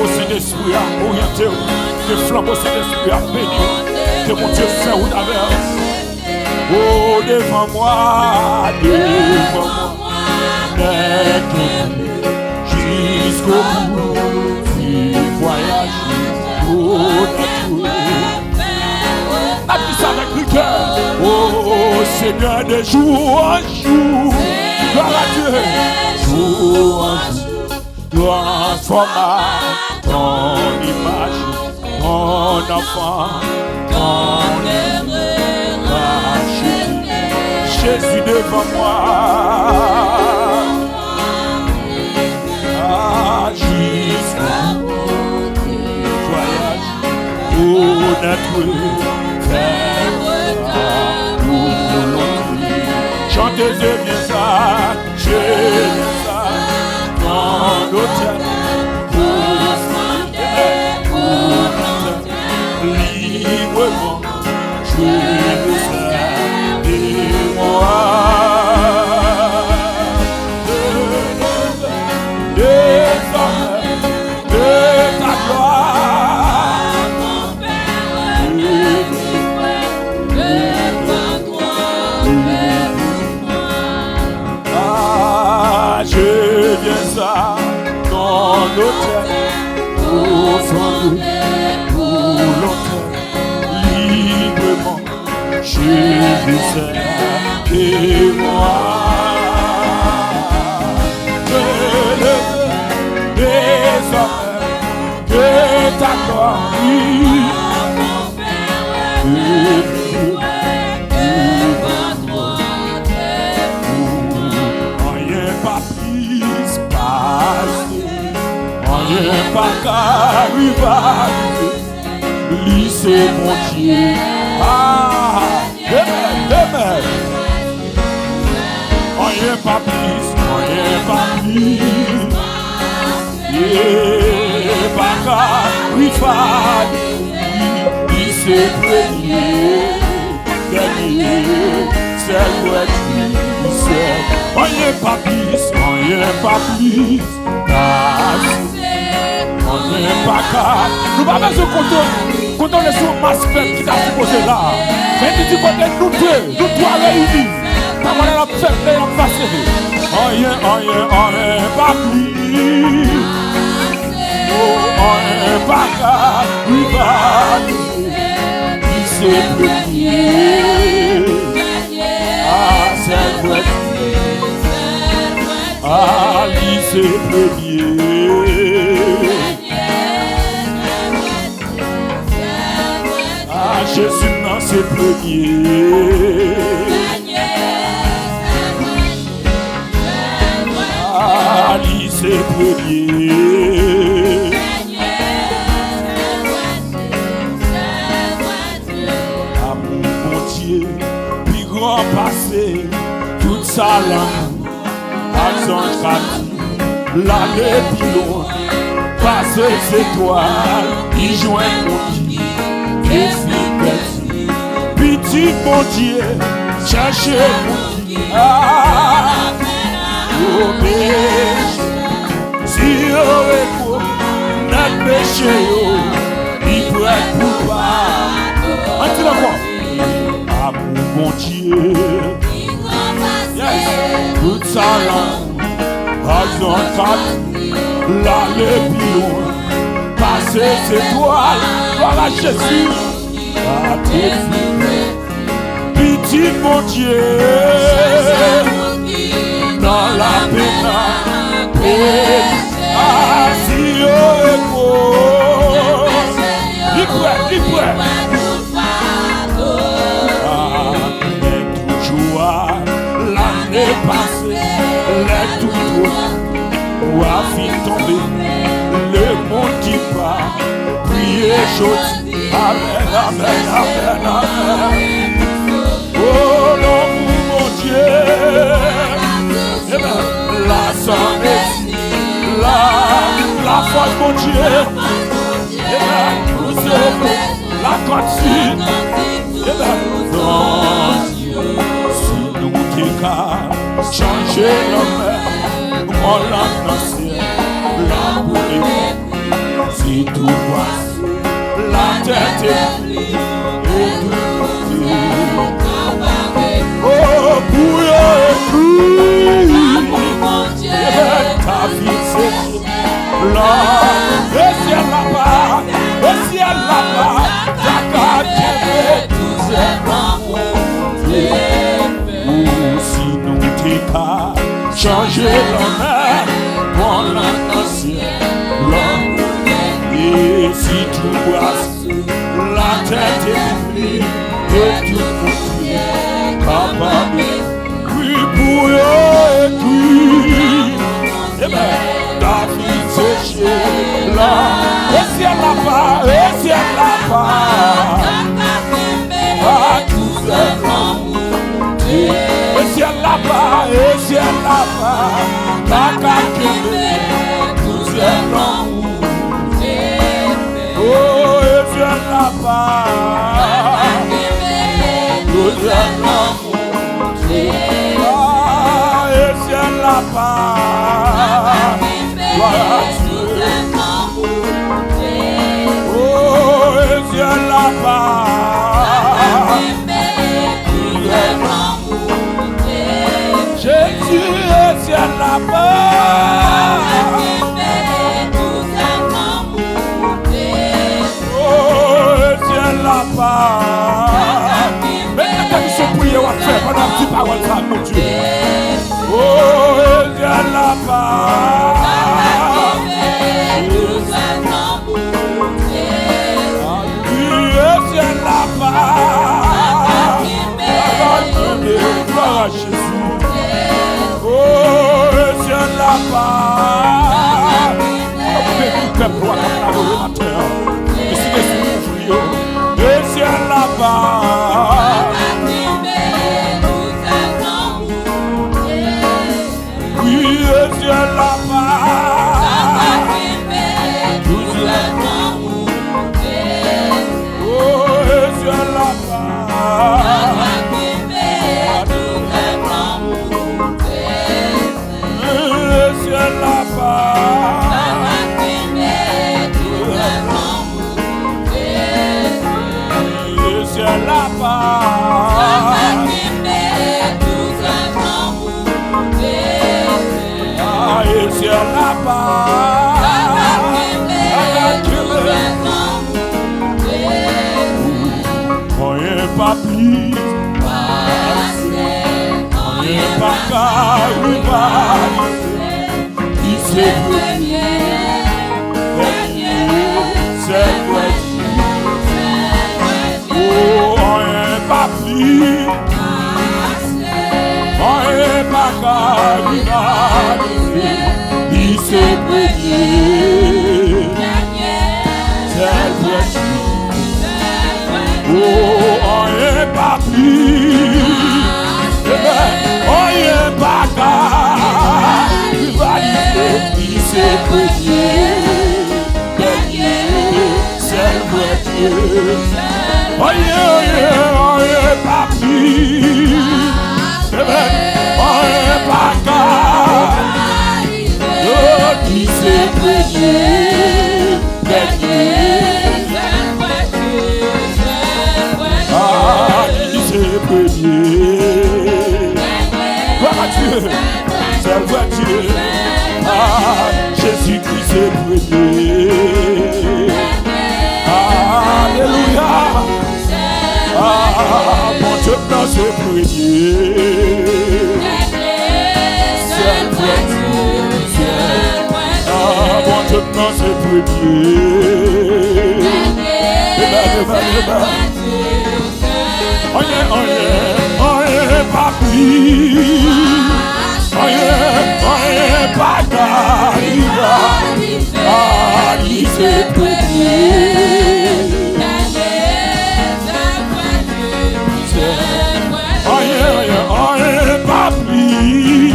aussi d'esprit à orienter, que flambeau aussi d'esprit à bénir, que mon Dieu fait ou d'avers. Oh, devant moi, jusqu'au bout du voyage, oh, avec le cœur, oh Seigneur, de jour en jour, gloire à Dieu, jour en jour, transforma ton image, ton enfant, ton racheté, Jésus devant moi, jusqu'au bout du voyage, pour notre chantez bien ça, dans l'hôtel, librement, je le sais, et moi, de ta gloire, je viens ça dans l'hôtel, pour l'hôtel, librement, je le sais, et moi, que désormais, que ta gloire, pas qu'arriver, lycée mon Dieu. Ah, amen. Rien pas plus, pas qu'arriver, lycée premier, dernier, c'est le lycée. Rien pas plus, on n'est pas capable. Nous n'avons pas besoin de quand on est sur Maspel qui t'a supposé là. Mais tu dis qu'on est nous deux réunis. Quand on est la fête, on est passé. On n'est pas plus. On n'est pas capable. Il s'est premier. Ah, c'est vrai. Ah, il s'est premier. Jésus dans ses premiers. Ali ses premiers. À mon bon Dieu, puis grand passé, toute sa langue, à son traduit, l'année plus loin, passer ses toiles, y joint mon Dieu. Petit bon Dieu, cherchez mon Dieu. Ah, oh péché, si on écoute notre péché, il peut être coupable. Entendez la voix. Ah, mon Dieu, yes, toute sa langue, l'aller plus loin, passer ses toiles, gloire à Jésus. Petit mon Dieu, dans la peine, assis au repos, libre. Mais toujours l'année passée, les tout ou a fin tombé, le monde qui part, prier chose. Amen. Oh non, mon Dieu. Amen. La sagesse, la force, mon Dieu. Amen. La cantine. Amen. Si nous décalons, changer nos mains, on l'a dans le ciel. La boule, si tout voici, la tête est prise et tout est oh, pour ta vie c'est là, et ciel là-bas, et ciel là-bas, ta carte tous est ou sinon t'es pas changer l'honneur pour l'ancien l'homme. Et si tu vois la tête est prise et tout est capable, oui pour et puis, eh bien, David c'est chez là, et ciel là-bas, et ciel là-bas, à tous les hommes, et ciel là-bas, et ciel là-bas, la carte tous les hommes, oh, et ciel là-bas, tous les hommes, et ciel là-bas, voilà Dieu, oh, et ciel là-bas, Jésus, et ciel là-bas, oh, et ciel là-bas, maintenant que nous sommes priés, on va faire pendant la petite parole, ça, mon Dieu. Oh, et ciel là-bas, oui, et ciel là-bas, gloire à Jésus. Oh, et ciel là-bas, le peuple doit comme la matin, et si les souffles, et ciel là-bas, oui, et ciel là-bas, tous les oh, et ciel là-bas, et ciel là-bas, et ciel là-bas, et ciel là-bas, on n'est pas pris, on n'est pas carrière, qui s'est premier, c'est vrai. Oh, on n'est pas pris, on n'est pas carrière, qui s'est premier, c'est vrai. Oh, on n'est pas pris, on n'est pas rivalité, il s'est prié, c'est le Dieu. On n'est pas pris, on n'est pas il s'est prié, il s'est prié. Gloire à Dieu, c'est vrai Dieu. Jésus-Christ s'est prié. Alléluia. Mon Dieu s'est prié. C'est vrai Dieu. Mon Dieu s'est prié. On est pas pris, on est pas d'arriver, il s'est prié. On est pas pris,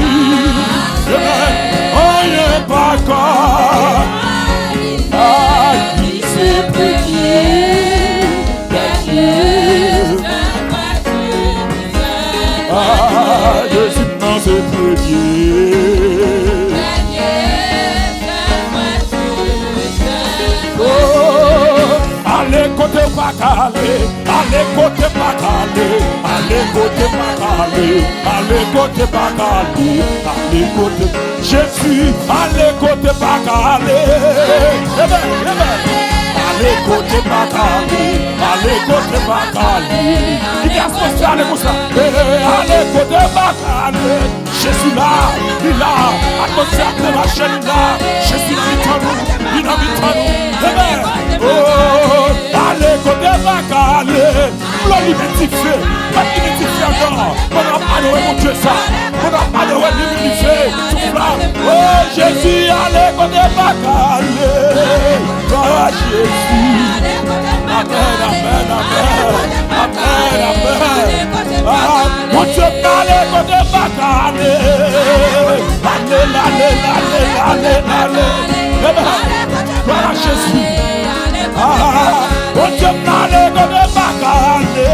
on est pas encore, il s'est prié. Jésus dans ce premier. Oh, pas calé, allez côté pas calé, allez côté pas calé, allez côté pas calé, allez côté Jésus, allez côté pas calé. Allez côté pas calé, allez côté pas calé. Il y a ce allez comme ça. Allez côté pas calé. Jésus là, il est là, atmosphère de la chaîne là. Jésus vit en nous, il habite en nous. Oh, allez côté pas calé. L'on identifie, pas identifié encore. On n'a pas de mon Dieu ça. On n'a pas de l'identifié. Oh Jésus, allez côté pas calé. Oh Jésus. Amen, amen, amen. Amen, amen. Mon Dieu, allez côté pas calé. Allez, allez, allez, allez, allez. Gloire à Jésus. Mon Dieu, allez côté pas calé.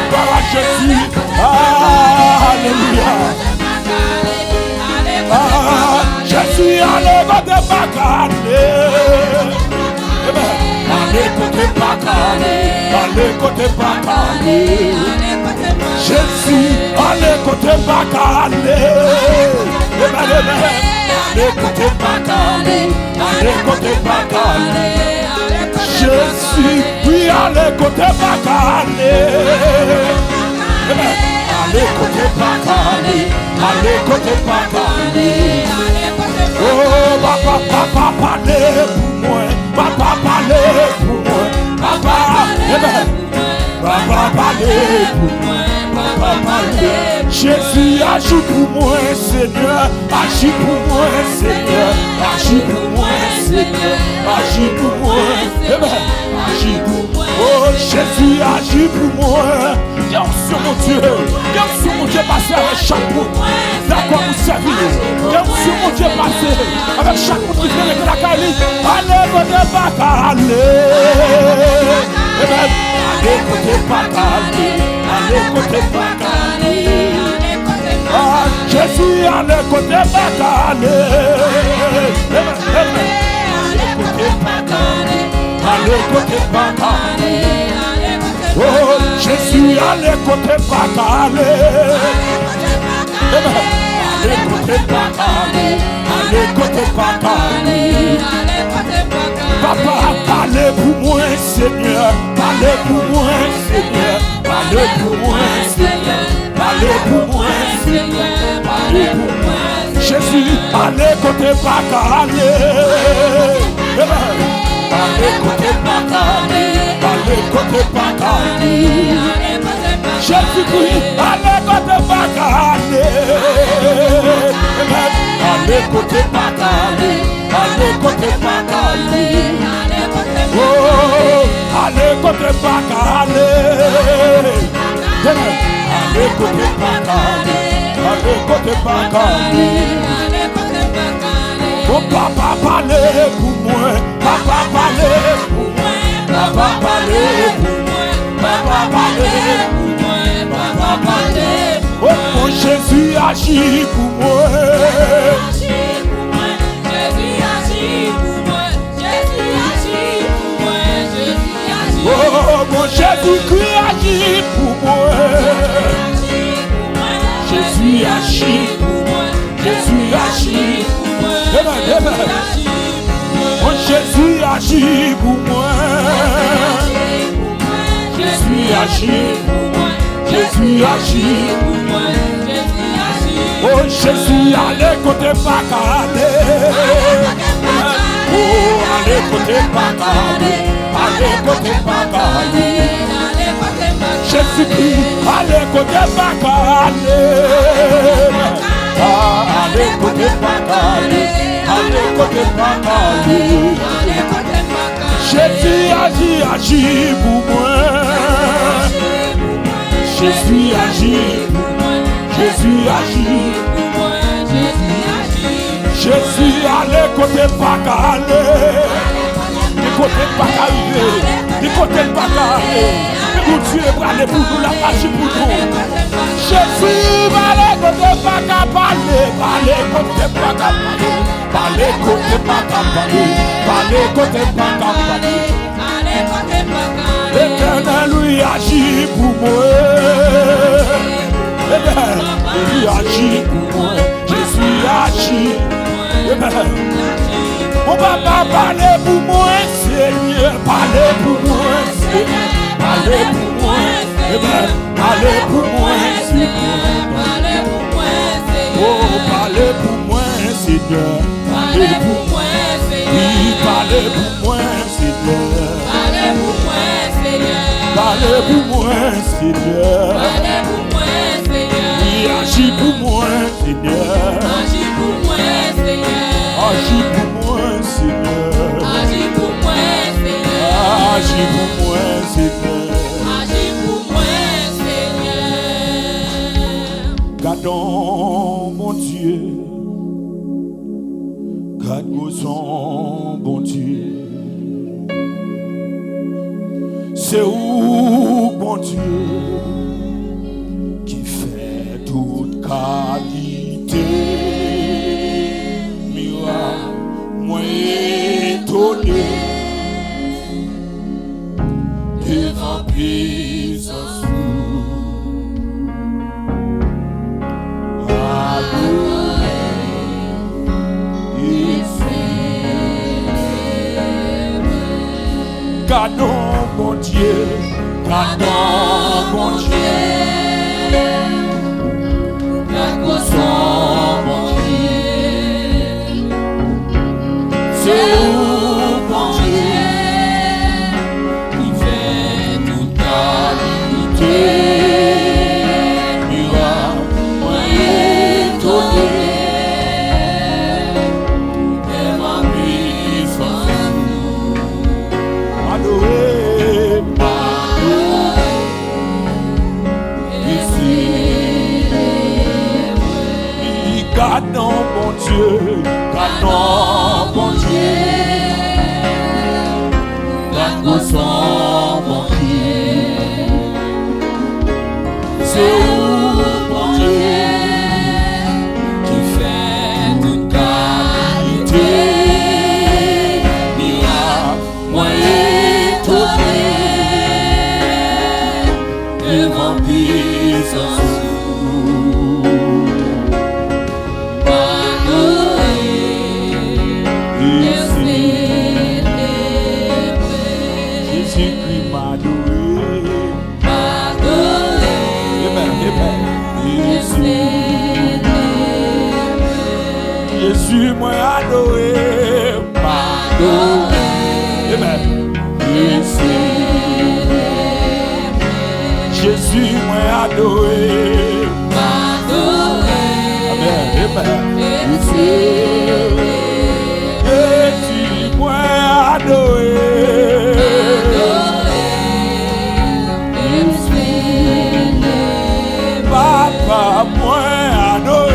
Gloire à Jésus. Alléluia. Jésus, allez côté pas calé. Allez côté pas calé. Allez côté pas calé. Jésus, allez côté pas calé. Allez côté pas calé. Allez côté pas calé. Jésus, oui, allez côté pas calé. Allez côté pas calé. Allez côté pas calé. Oh, papa, papa, parlez pour moi. Papa, parlez pour moi. Papa, papa, parlez pour moi. Papa, parlez. Jésus, agis pour moi, Seigneur. Agis pour moi, Seigneur. Agis pour moi, Seigneur. Agis pour moi. Agis pour moi. Oh, Jésus, agis pour moi. Viens sur mon Dieu. Viens sur mon Dieu, passer avec chaque monde. D'accord, vous servir. Viens sur mon Dieu, passer avec chaque monde qui vient avec la Cali. Allez, côté pas calé. Allez, côté pas calé. Allez, côté pas calé. Ah, Jésus, allez, côté pas calé. Allez, côté pas calé. Allez, côté pas calé. Oh, Jésus, allez, côté pas calé. Allez, côté pas calé. Allez, côté pas calé. Papa, parlez pour moi, Seigneur. Parlez pour moi, Seigneur. Parlez pour moi, Seigneur. Parlez pour moi, Seigneur. Parlez pour moi. Jésus, allez, côté pas calé. Allez, côté pas calé. Allez, côté pas calé. Jésus-Christ, allez, côté pas calé. Allez, côté pas calé. Allez, côté pas calé. Oh, allez, côté pas calé. Allez, côté pas calé. Allez, côté pas calé. Oh, papa, parlez pour moi. Papa, parlez pour moi. Papa, parlez pour moi. Papa, parlez pour moi. Papa, parlez pour moi. Oh, mon Jésus, agis pour moi. Oh, mon Jésus-Christ agit pour moi. Jésus agit pour moi. Jésus agit pour moi. Mon Jésus agit pour moi. Jésus agit pour moi. Jésus agit pour moi. Oh, Jésus, allez côté pas calé. Oh, allez côté pas calé. Allez côté pas calé. Jésus-Christ, allez côté pas calé. Allez côté pas calé. Allez côté pas calé. Jésus agit, agit pour moi. Jésus agit pour moi. Jésus agit pour moi. Jésus, allez côté pas calé. Côté pas calé. Côté pas calé. Pour Dieu, aller pour nous, la page pour nous. Jésus, allez côté pas calé. Allez côté pas calé. Allez côté pas calé. Allez côté pas calé. L'éternel lui agit pour moi. Lui agit pour moi. Jésus agit. Mon papa parle pour moi, Seigneur. Parle pour moi, Seigneur. Parle pour moi. Parle pour moi, Seigneur. Oh, parle pour moi, Seigneur. Parle pour moi, Seigneur. Oui, parle pour moi, Seigneur. Parle pour moi, Seigneur. Parle pour moi, Seigneur. Parle pour moi, Seigneur. Oui, agis pour moi, Seigneur. Agis pour moi, Seigneur. Agis pour moi, Seigneur. Agis pour moi, Seigneur. Agis pour moi, Seigneur. Agis pour moi, Seigneur. Gardons mon Dieu. Garde son bon Dieu. C'est où, bon Dieu, qui fait toute qualité. Miracle, moi étonné devant puissance. Gardons mon Dieu, gardons mon Dieu, gardons son bon Dieu. C'est où mon Dieu qui fait toute qualité. Miracle, moi étonné devant puissance. Adoré, gardons mon Dieu, gardons mon Dieu, gardons son mon Dieu. C'est où mon Dieu qui fait toute qualité. Miracle, moi étonné devant puissance. Jésus-Christ m'a adoré. Jésus m'a adoré. Jésus m'a adoré. Jésus m'a adoré. Papa moi adoré.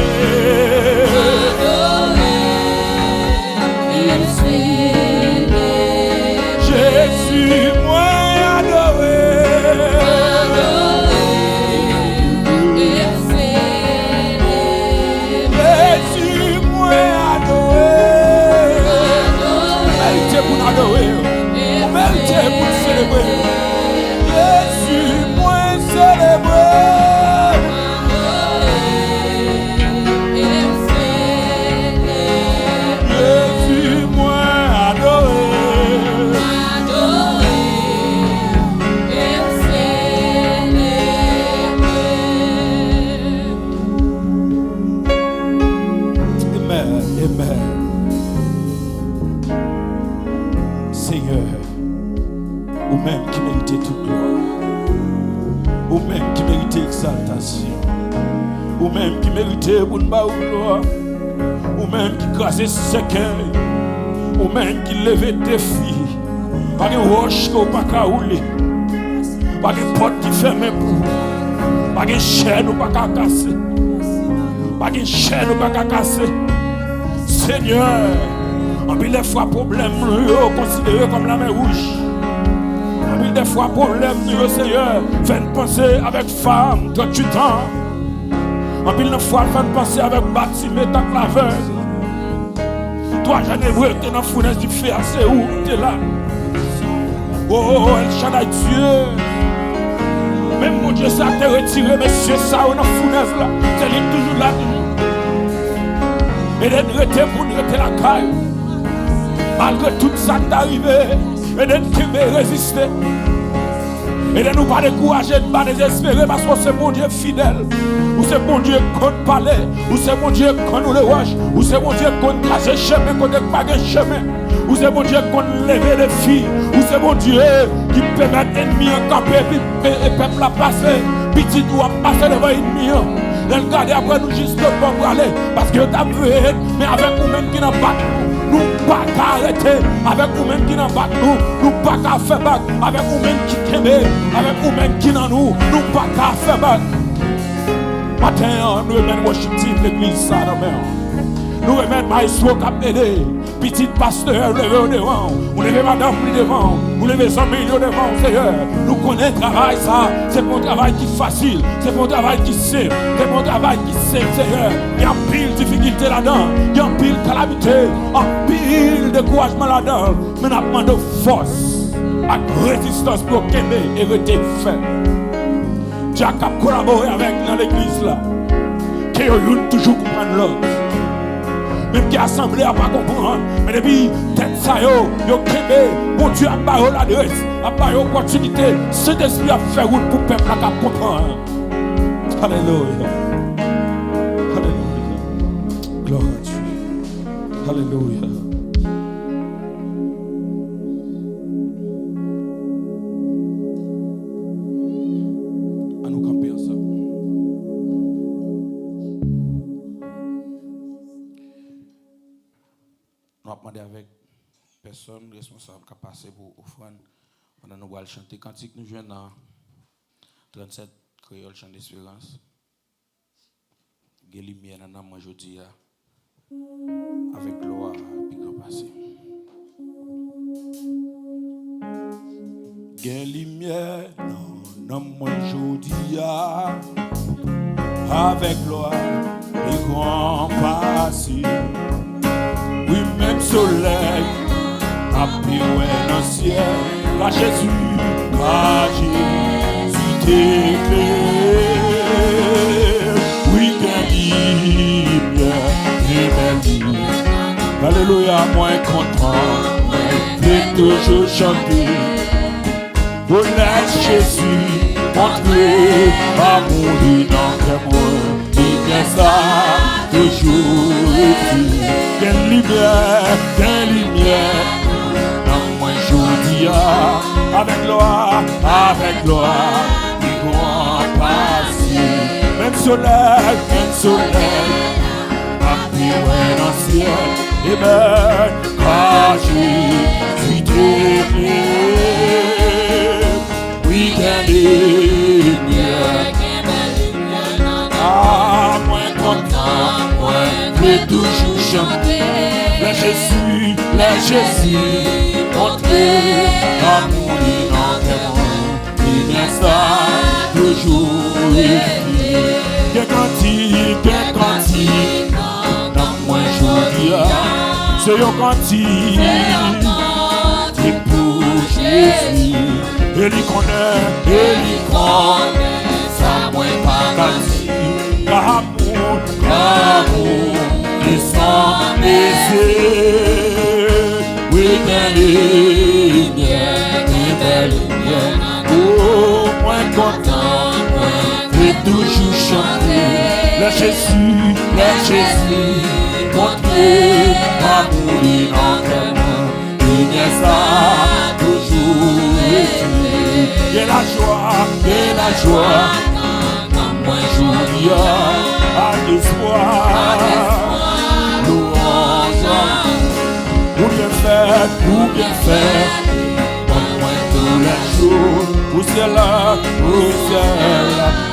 Jésus moi adoré. Jésus moi adoré. Mérité pour adorer. Mérité pour célébrer. Jésus moi célébrer. Seigneur, ou même qui méritait toute gloire, ou même qui méritait exaltation, ou même qui méritait pour nous gloire, ou même qui crasait cercueil, ou même qui levait défi, pas de roche qu'on pas qu'à rouler, pas de porte qui ferme pour vous, pas de chaîne ou pas qu'à casser, pas de chaîne ou pas qu'à casser. Seigneur, en pile des fois problème nous considéré comme la mer rouge. En pile des fois problème nous Seigneur, fait penser avec femme 38 ans. En pile des fois fait penser avec bâtiment ta claveuse. Toi j'en ai vu que dans fournaise du feu c'est où tu es là. Oh, El Shaddai Dieu. Même mon Dieu, ça t'a retiré, monsieur, ça, on a fournaise là. C'est lui toujours là, toujours. Et d'être reté pour nous rester la caille. Malgré tout ça qui est arrivé, et d'être résister. Et de nous pas décourager, de ne pas désespérer, parce que c'est mon Dieu fidèle. Ou c'est mon Dieu qu'on parlait, ou c'est mon Dieu qu'on nous le roche, ou c'est mon Dieu qu'on trace le chemin, qu'on ne pas de chemin. Ou c'est mon Dieu qu'on lève les filles, ou c'est mon Dieu qui permet l'ennemi à camper, et peuple à passer, petit doit passer devant l'ennemi. Elle garde après nous juste pour aller, parce que t'as vu, mais avec nous-mêmes qui n'en battent nous, nous pas qu'à arrêter, avec nous-mêmes qui n'en battent nous pas qu'à faire battre, avec nous-mêmes qui t'aiment, avec nous-mêmes qui n'en nous pas qu'à faire battre. Matin, nous remettons worship team l'église ça nous remettons maestro qui a aidé, petit pasteur levé devant, nous levons madame devant, nous levons 100 millions devant, Seigneur. Nous connaissons le travail ça, c'est mon travail qui est facile, c'est mon travail qui est simple, c'est mon travail qui est simple, Seigneur. Il y a pile de difficultés là-dedans, il y a pile de calamité, pile de découragement là-dedans, mais nous avons de force, de résistance pour qu'aimer et rester fait. Dieu a collaboré avec dans l'église là, qui a toujours comprendre l'autre. Même qui assemblé à pas comprendre, mais depuis tête ça yo kébé, mon Dieu a pas l'adresse, a pas l'opportunité, cet esprit a fait route pour peuple à comprendre. Alléluia. Alléluia. Gloire à Dieu. Alléluia. À nous camper ensemble. Nous avons demandé avec personne responsable qui a passé pour offrande pendant nous allons chanter cantique nous jouons dans 37 créole chant d'espérance. Geli lumière dans moi aujourd'hui avec gloire puis grand passé. Geli lumière dans moi aujourd'hui avec gloire et grand passé. Oui, même soleil, à pied dans le ciel, à Jésus t'éclaire. Oui, qu'un lumière, alléluia, moi content, je toujours chanter. Pour laisse Jésus entrer, amour dans moi, il est ça, toujours. Quelle lumière, dans moi aujourd'hui, avec gloire, il va passer. Même soleil, après dans le ciel, et bien, quand je suis délié, oui, quelle lumière, moins content, moins toujours chanter. La Jésus, montré, amour dans il vient ça, toujours écrit. Quel cantique, dans moi aujourd'hui, c'est un cantique, c'est pour Jésus. Et il connaît, ça moi pas cantique, amour, et sans baiser. Oui, belle lumière, oh, moins content, et toujours chanter. La Jésus, montré, amour inentraînement, il y a ça, toujours écrit. Et la joie, dans moi aujourd'hui, à l'espoir, louange, pour bien faire, pour moi tous les jours, pour cela,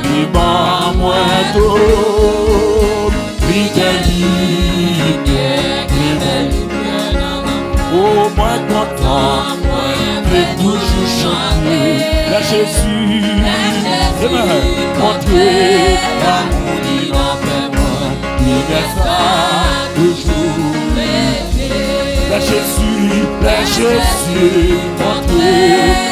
il m'a moins tout, oh, moins content, mais toujours chanter, la Jésus, montré, l'amour inentraînement, il est ça, toujours, la Jésus, montré,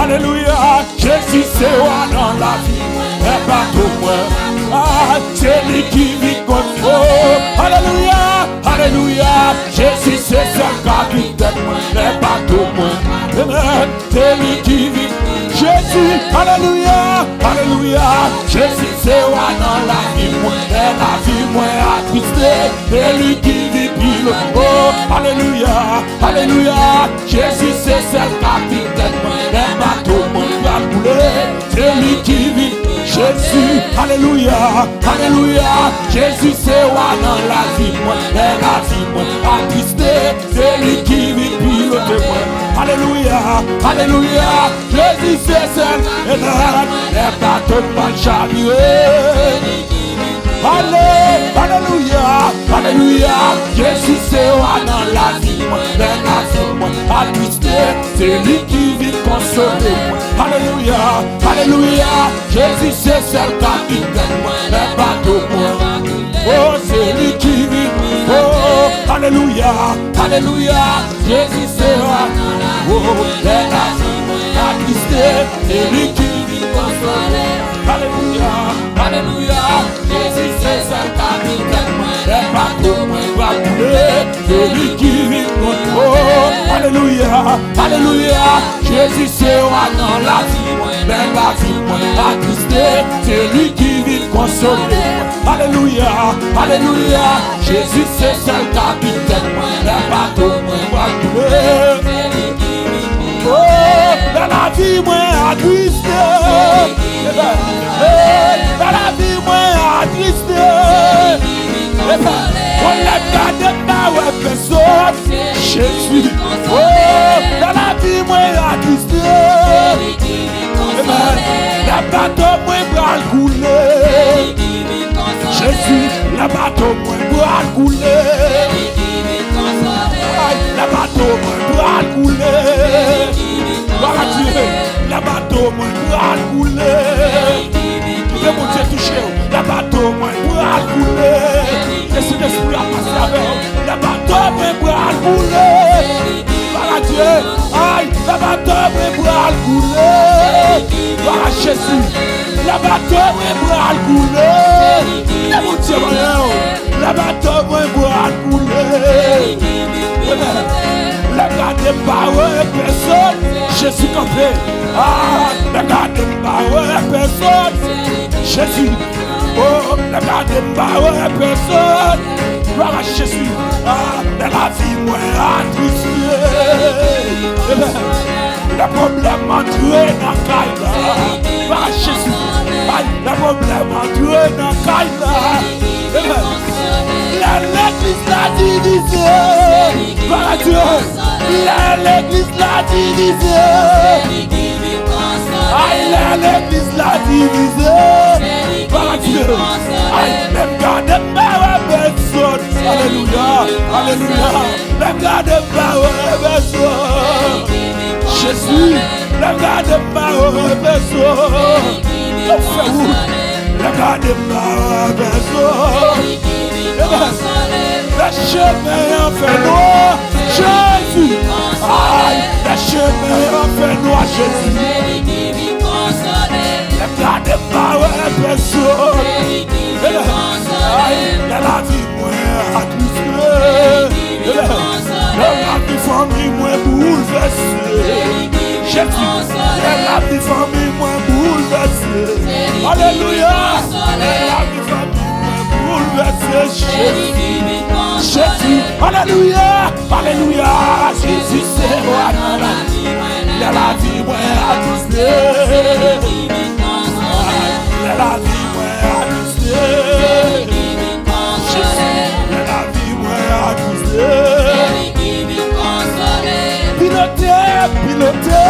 Ah, c'est lui qui vit consoler. Alléluia, alléluia. Jésus c'est seul capitaine, n'est pas tout moi. Amen, c'est lui qui vit. Jésus, alléluia, alléluia. Jésus c'est roi dans la vie, moi, la vie, moi, attristé. C'est lui qui vit pile. Oh, alléluia, alléluia. Jésus c'est seul capitaine, n'est pas tout moi, va couler. C'est lui qui vit. Jésus, alléluia, alléluia. Jésus c'est roi dans la vie, moi, la vie, moi, attristé. C'est lui qui vit piloter moi. Alléluia, alléluia. Jésus c'est seul, et là, les bateaux mal chavirés. Alléluia, alléluia. Jésus c'est roi dans la vie, moi, la vie, moi, attristé. C'est lui qui vit consoler moi. Alléluia, alléluia. Jésus c'est seul capitaine, moi, les bateaux moi. Oh, c'est lui qui vit. Oh, alléluia, alléluia. Jésus c'est roi. Oh, la vie, moi, attristé. C'est lui qui vit consoler. Alléluia, alléluia. Jésus c'est seul capitaine, moi, les bateaux moi, va couler. C'est lui qui vit consoler. Oh, alléluia, alléluia. Jésus c'est roi dans la vie, mais la vie moi, attristé. C'est lui qui vit consoler. Alléluia, alléluia. Jésus c'est seul capitaine, les bateaux moi, va couler. Oh, dans la vie moi, attristé. Dans la vie moi, attristé. On l'a gardé par personne. Jésus. Oh, dans la vie moi, attristé. La bateau moi, va couler. Jésus, la bateau moi, va couler. La bateau moi, va couler. Voilà Dieu, la bateau moi, va couler. Le mon Dieu touché, la bateau moi, va couler. Laissez l'esprit à passer avec. La bateau moi, va couler. Voilà Dieu, aïe, la bateau moi, va couler. Voilà Jésus, la bateau moi, va couler. Le mon Dieu, la bateau moi, va couler. La garde pas personne, Jésus campé. Ah, la garde pas personne, Jésus. Oh, la garde pas personne, gloire à Jésus. Ah, la vie moi attristé. Le problème entré dans Kaïla, gloire à Jésus. Le problème entré dans Kaïla. L'église l'a divisé. Gloire à Dieu. L'église l'a divisé. Aïe, l'église l'a divisé. Gloire à Dieu. Aïe, même garde pas personne. Alléluia, alléluia. Même garde pas personne. Jésus, même garde pas personne. Le garde pas personne. Le chemin en fait noir, Jésus. Aïe, le chemin en fait noir, Jésus. Le garde pas personne. Aïe, la vie moins attristé. La vie famille moins bouleversée. Jésus, la vie famille moins bouleversée. Alléluia. La vie famille Jésus, alléluia, alléluia, Jésus c'est roi dans la vie, la vie moi attristé, la vie moi attristé, Jésus, la vie moi attristé, piloter,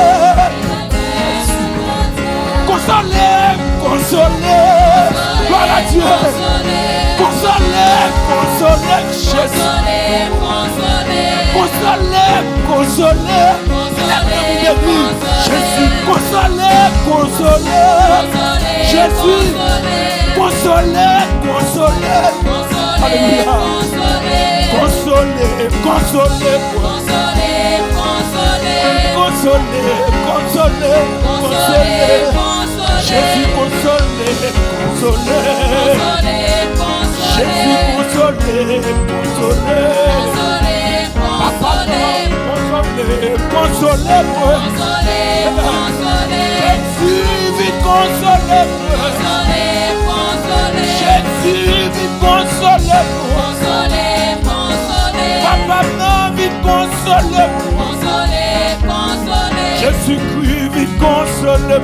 consoler, gloire à Dieu. Consoler, Jésus. Consoler, Jésus. Consoler, Jésus. Consoler. Alléluia. Consoler. Jésus, consoler. Jésus consolé, consolé. Papa, consolé, Jésus vite consolé, Jésus vite consolé, Papa non vite consolé, Jésus-Christ vite consolé,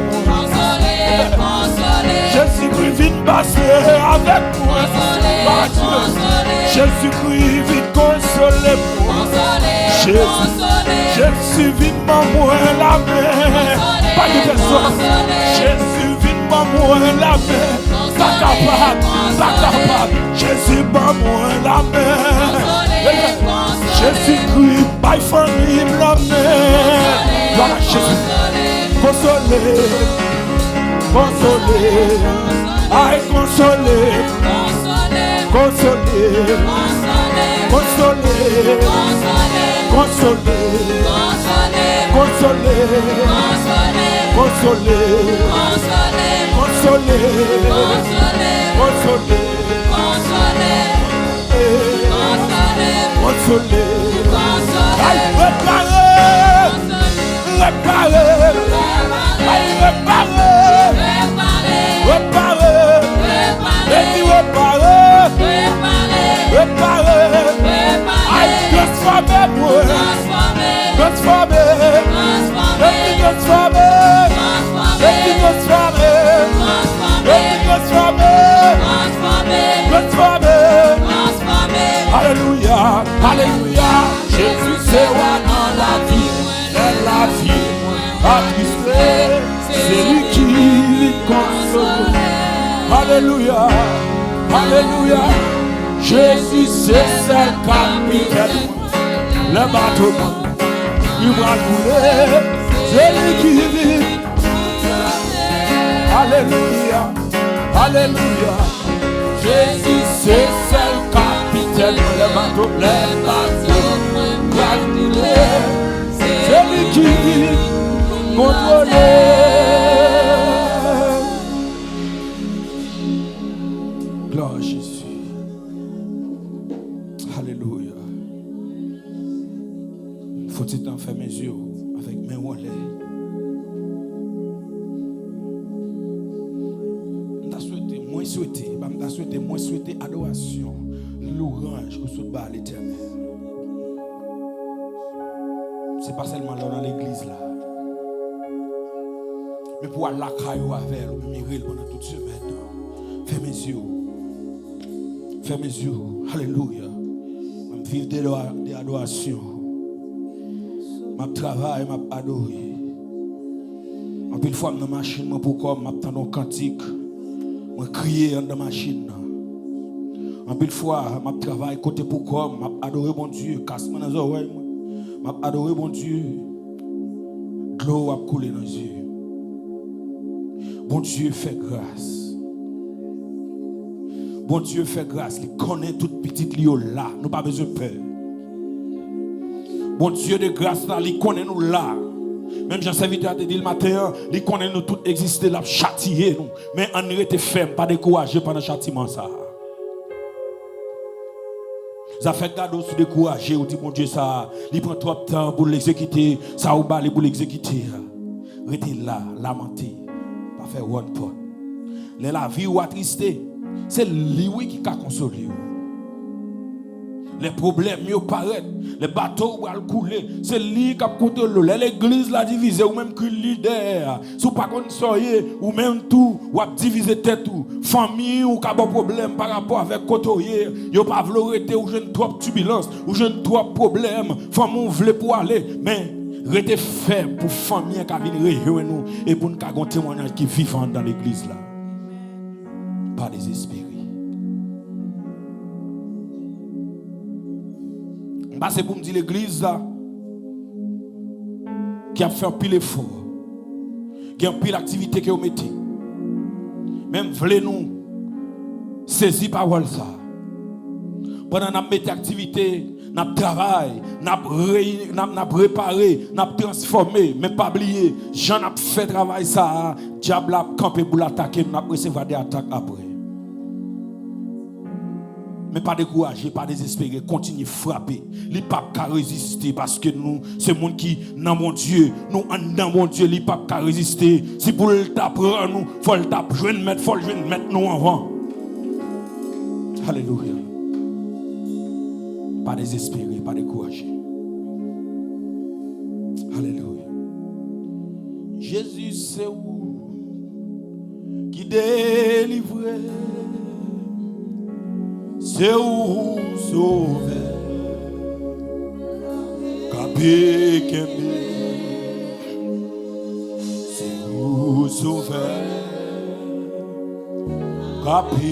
Jésus-Christ vite passer avec moi, Jésus-Christ vite consolé, Jésus vite m'envoie la main, pas de personne, Jésus vite m'envoie la main, pas capable, Jésus m'envoie la main, Jésus-Christ, by famille la main, voilà Jésus, consolé, aïe consolé, consolé, aïe Alléluia, Alléluia, Jésus c'est moi dans la vie, c'est lui qui console. Alléluia, Alléluia, Jésus c'est seul capitaine, le bateau il va couler, c'est lui qui vit. Alléluia, Alléluia, Jésus c'est seul capitaine, le bateau va couler, c'est lui qui vit, contrôler. Gloire à Jésus. Alléluia. Faut-il t'en faire mes yeux avec mes mollets? Moi souhaité adoration, l'orange que ce bas l'éternel. C'est pas seulement là dans l'église là. Mais pour aller la caillou avec ou mirer pendant toute semaine. Fais mes yeux. Fais mes yeux. Alléluia. Je vivre des adorations. Je travaille, je adore. En pile fois dans la machine, je pour comme je un cantique. Je crie dans la machine. En pile fois, je travaille côté pour comme je adore mon Dieu. Casse-moi dans les oreilles. Je adore mon Dieu. De l'eau a coulé dans les yeux. Bon Dieu fait grâce. Bon Dieu fait grâce. Il connaît toute petite lion là. Nous pas besoin de peur. Bon Dieu de grâce là, il connaît nous là. Même Jean-Serviteur a dit le matin, il connaît nous tout exister là, châtier nous. Mais on était ferme, pas découragé pendant le châtiment ça. Ça fait cadeau sous découragé, ou dit mon Dieu ça, il prend trop de temps pour l'exécuter, ça ou balé pour l'exécuter. Restez là, lamenter, pas faire one pot. La vie ou attristé, c'est lui qui a consolé. Les problèmes mieux paraissent, les bateaux vont couler, c'est lui qui a contrôlé. L'église l'a divisé, ou même que le leader, si vous pas soyez, ou même tout, ou a divisé tête ou famille ou qui a des problèmes par rapport avec côtoyer, vous pas arrêter ou jeune trop turbulence, ou jeune trop problème, famille voulait pour aller, mais restez ferme pour famille qui vient réunir nous et pour nous avoir un témoignage qui vivant dans l'église là. Pas désespérer. C'est pour me dire l'église là qui a fait un pile effort, qui a un pile activité que vous mettez. Même voulez nous saisir parole ça Pendant que nous mettons activité, nous travaillons, nous préparé, nous transformé, mais pas oublier, Jean a fait travail ça, diable a campé pour l'attaquer, nous avons recevoir des attaques après. Mais pas décourager, pas désespérer, continuez à frapper. Les papes qui résister parce que nous, c'est le monde qui, dans mon Dieu, nous, dans mon Dieu, les papes qui résister. Si pour le t'apprendre, nous, il faut le taper, faut le mettre nous avant. Alléluia. Pas désespérer, pas décourager. Alléluia. Jésus, c'est où qui délivre. C'est où sauver, Kabé Kembe. C'est où sauver, Kabé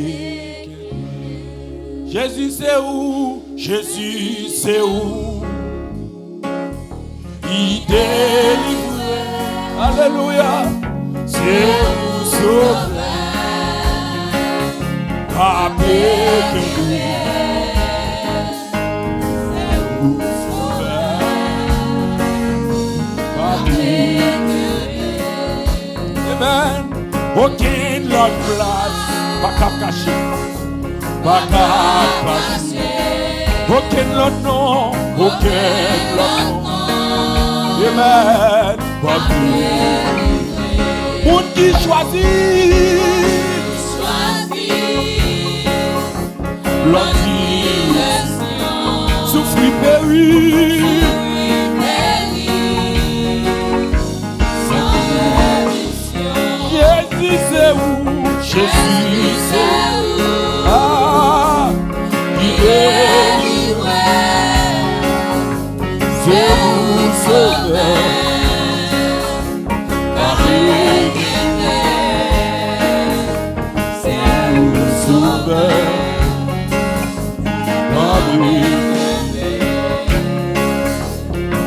Kembe. Jésus c'est où, Jésus c'est où, il délivre. Alléluia. C'est où sauver, Kabé Kembe. Amen. Aucune l'autre place, pas qu'à cacher, pas qu'à cacher. Aucun l'autre nom, aucun l'autre nom. Amen. Pas qui. Monde qui choisit, l'autre souffrir périr. Jésus c'est où, Jésus c'est où, ah, il délivre, c'est où sauver, c'est où sauver,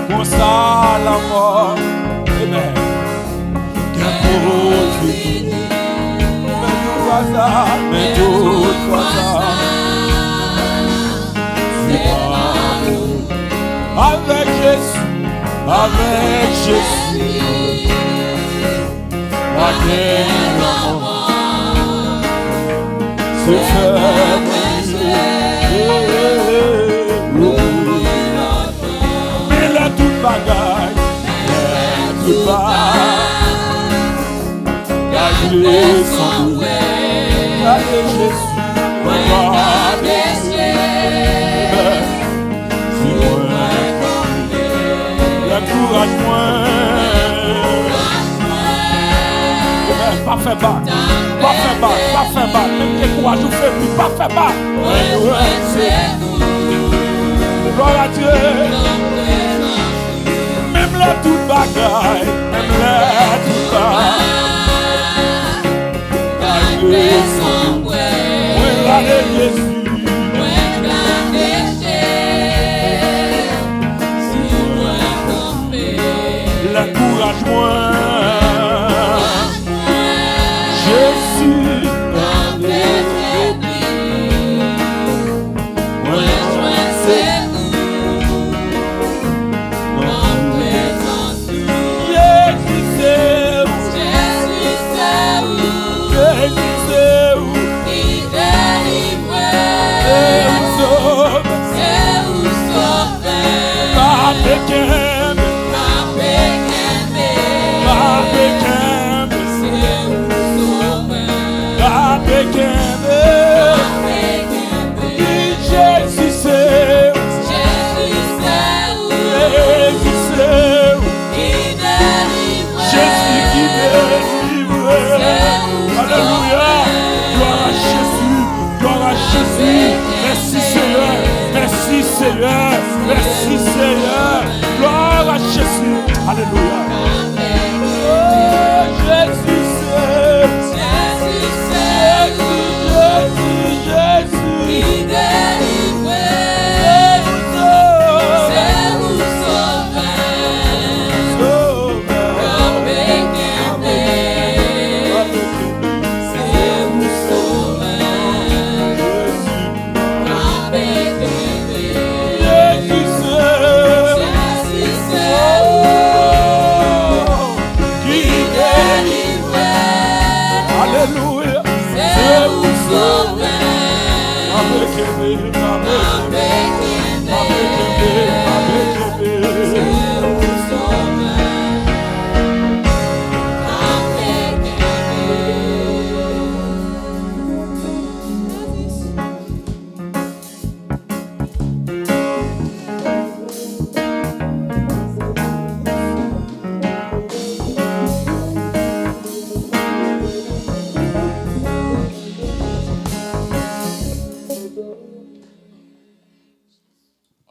pour ça la mort, amen. Mais tout avec Jésus, avec Jésus, avec l'amour, c'est fait. Mais la toute bagaille, toute bagaille, gardez son doué. Regardez Jésus, regardez Jésus, si moi, encourage-moi, pas fait bas, pas fait bas, pas fait bas, même les courage vous fait plus, pas fait bas. Gloire à Dieu, même la toute bagaille, même la toute bagaille. Regardez Jésus, regardez Jésus, si moi tombé, l'encourage-moi, Jésus, regardez moi c'est vous, mon présence, Jésus c'est où, Jésus c'est où, Jésus c'est où.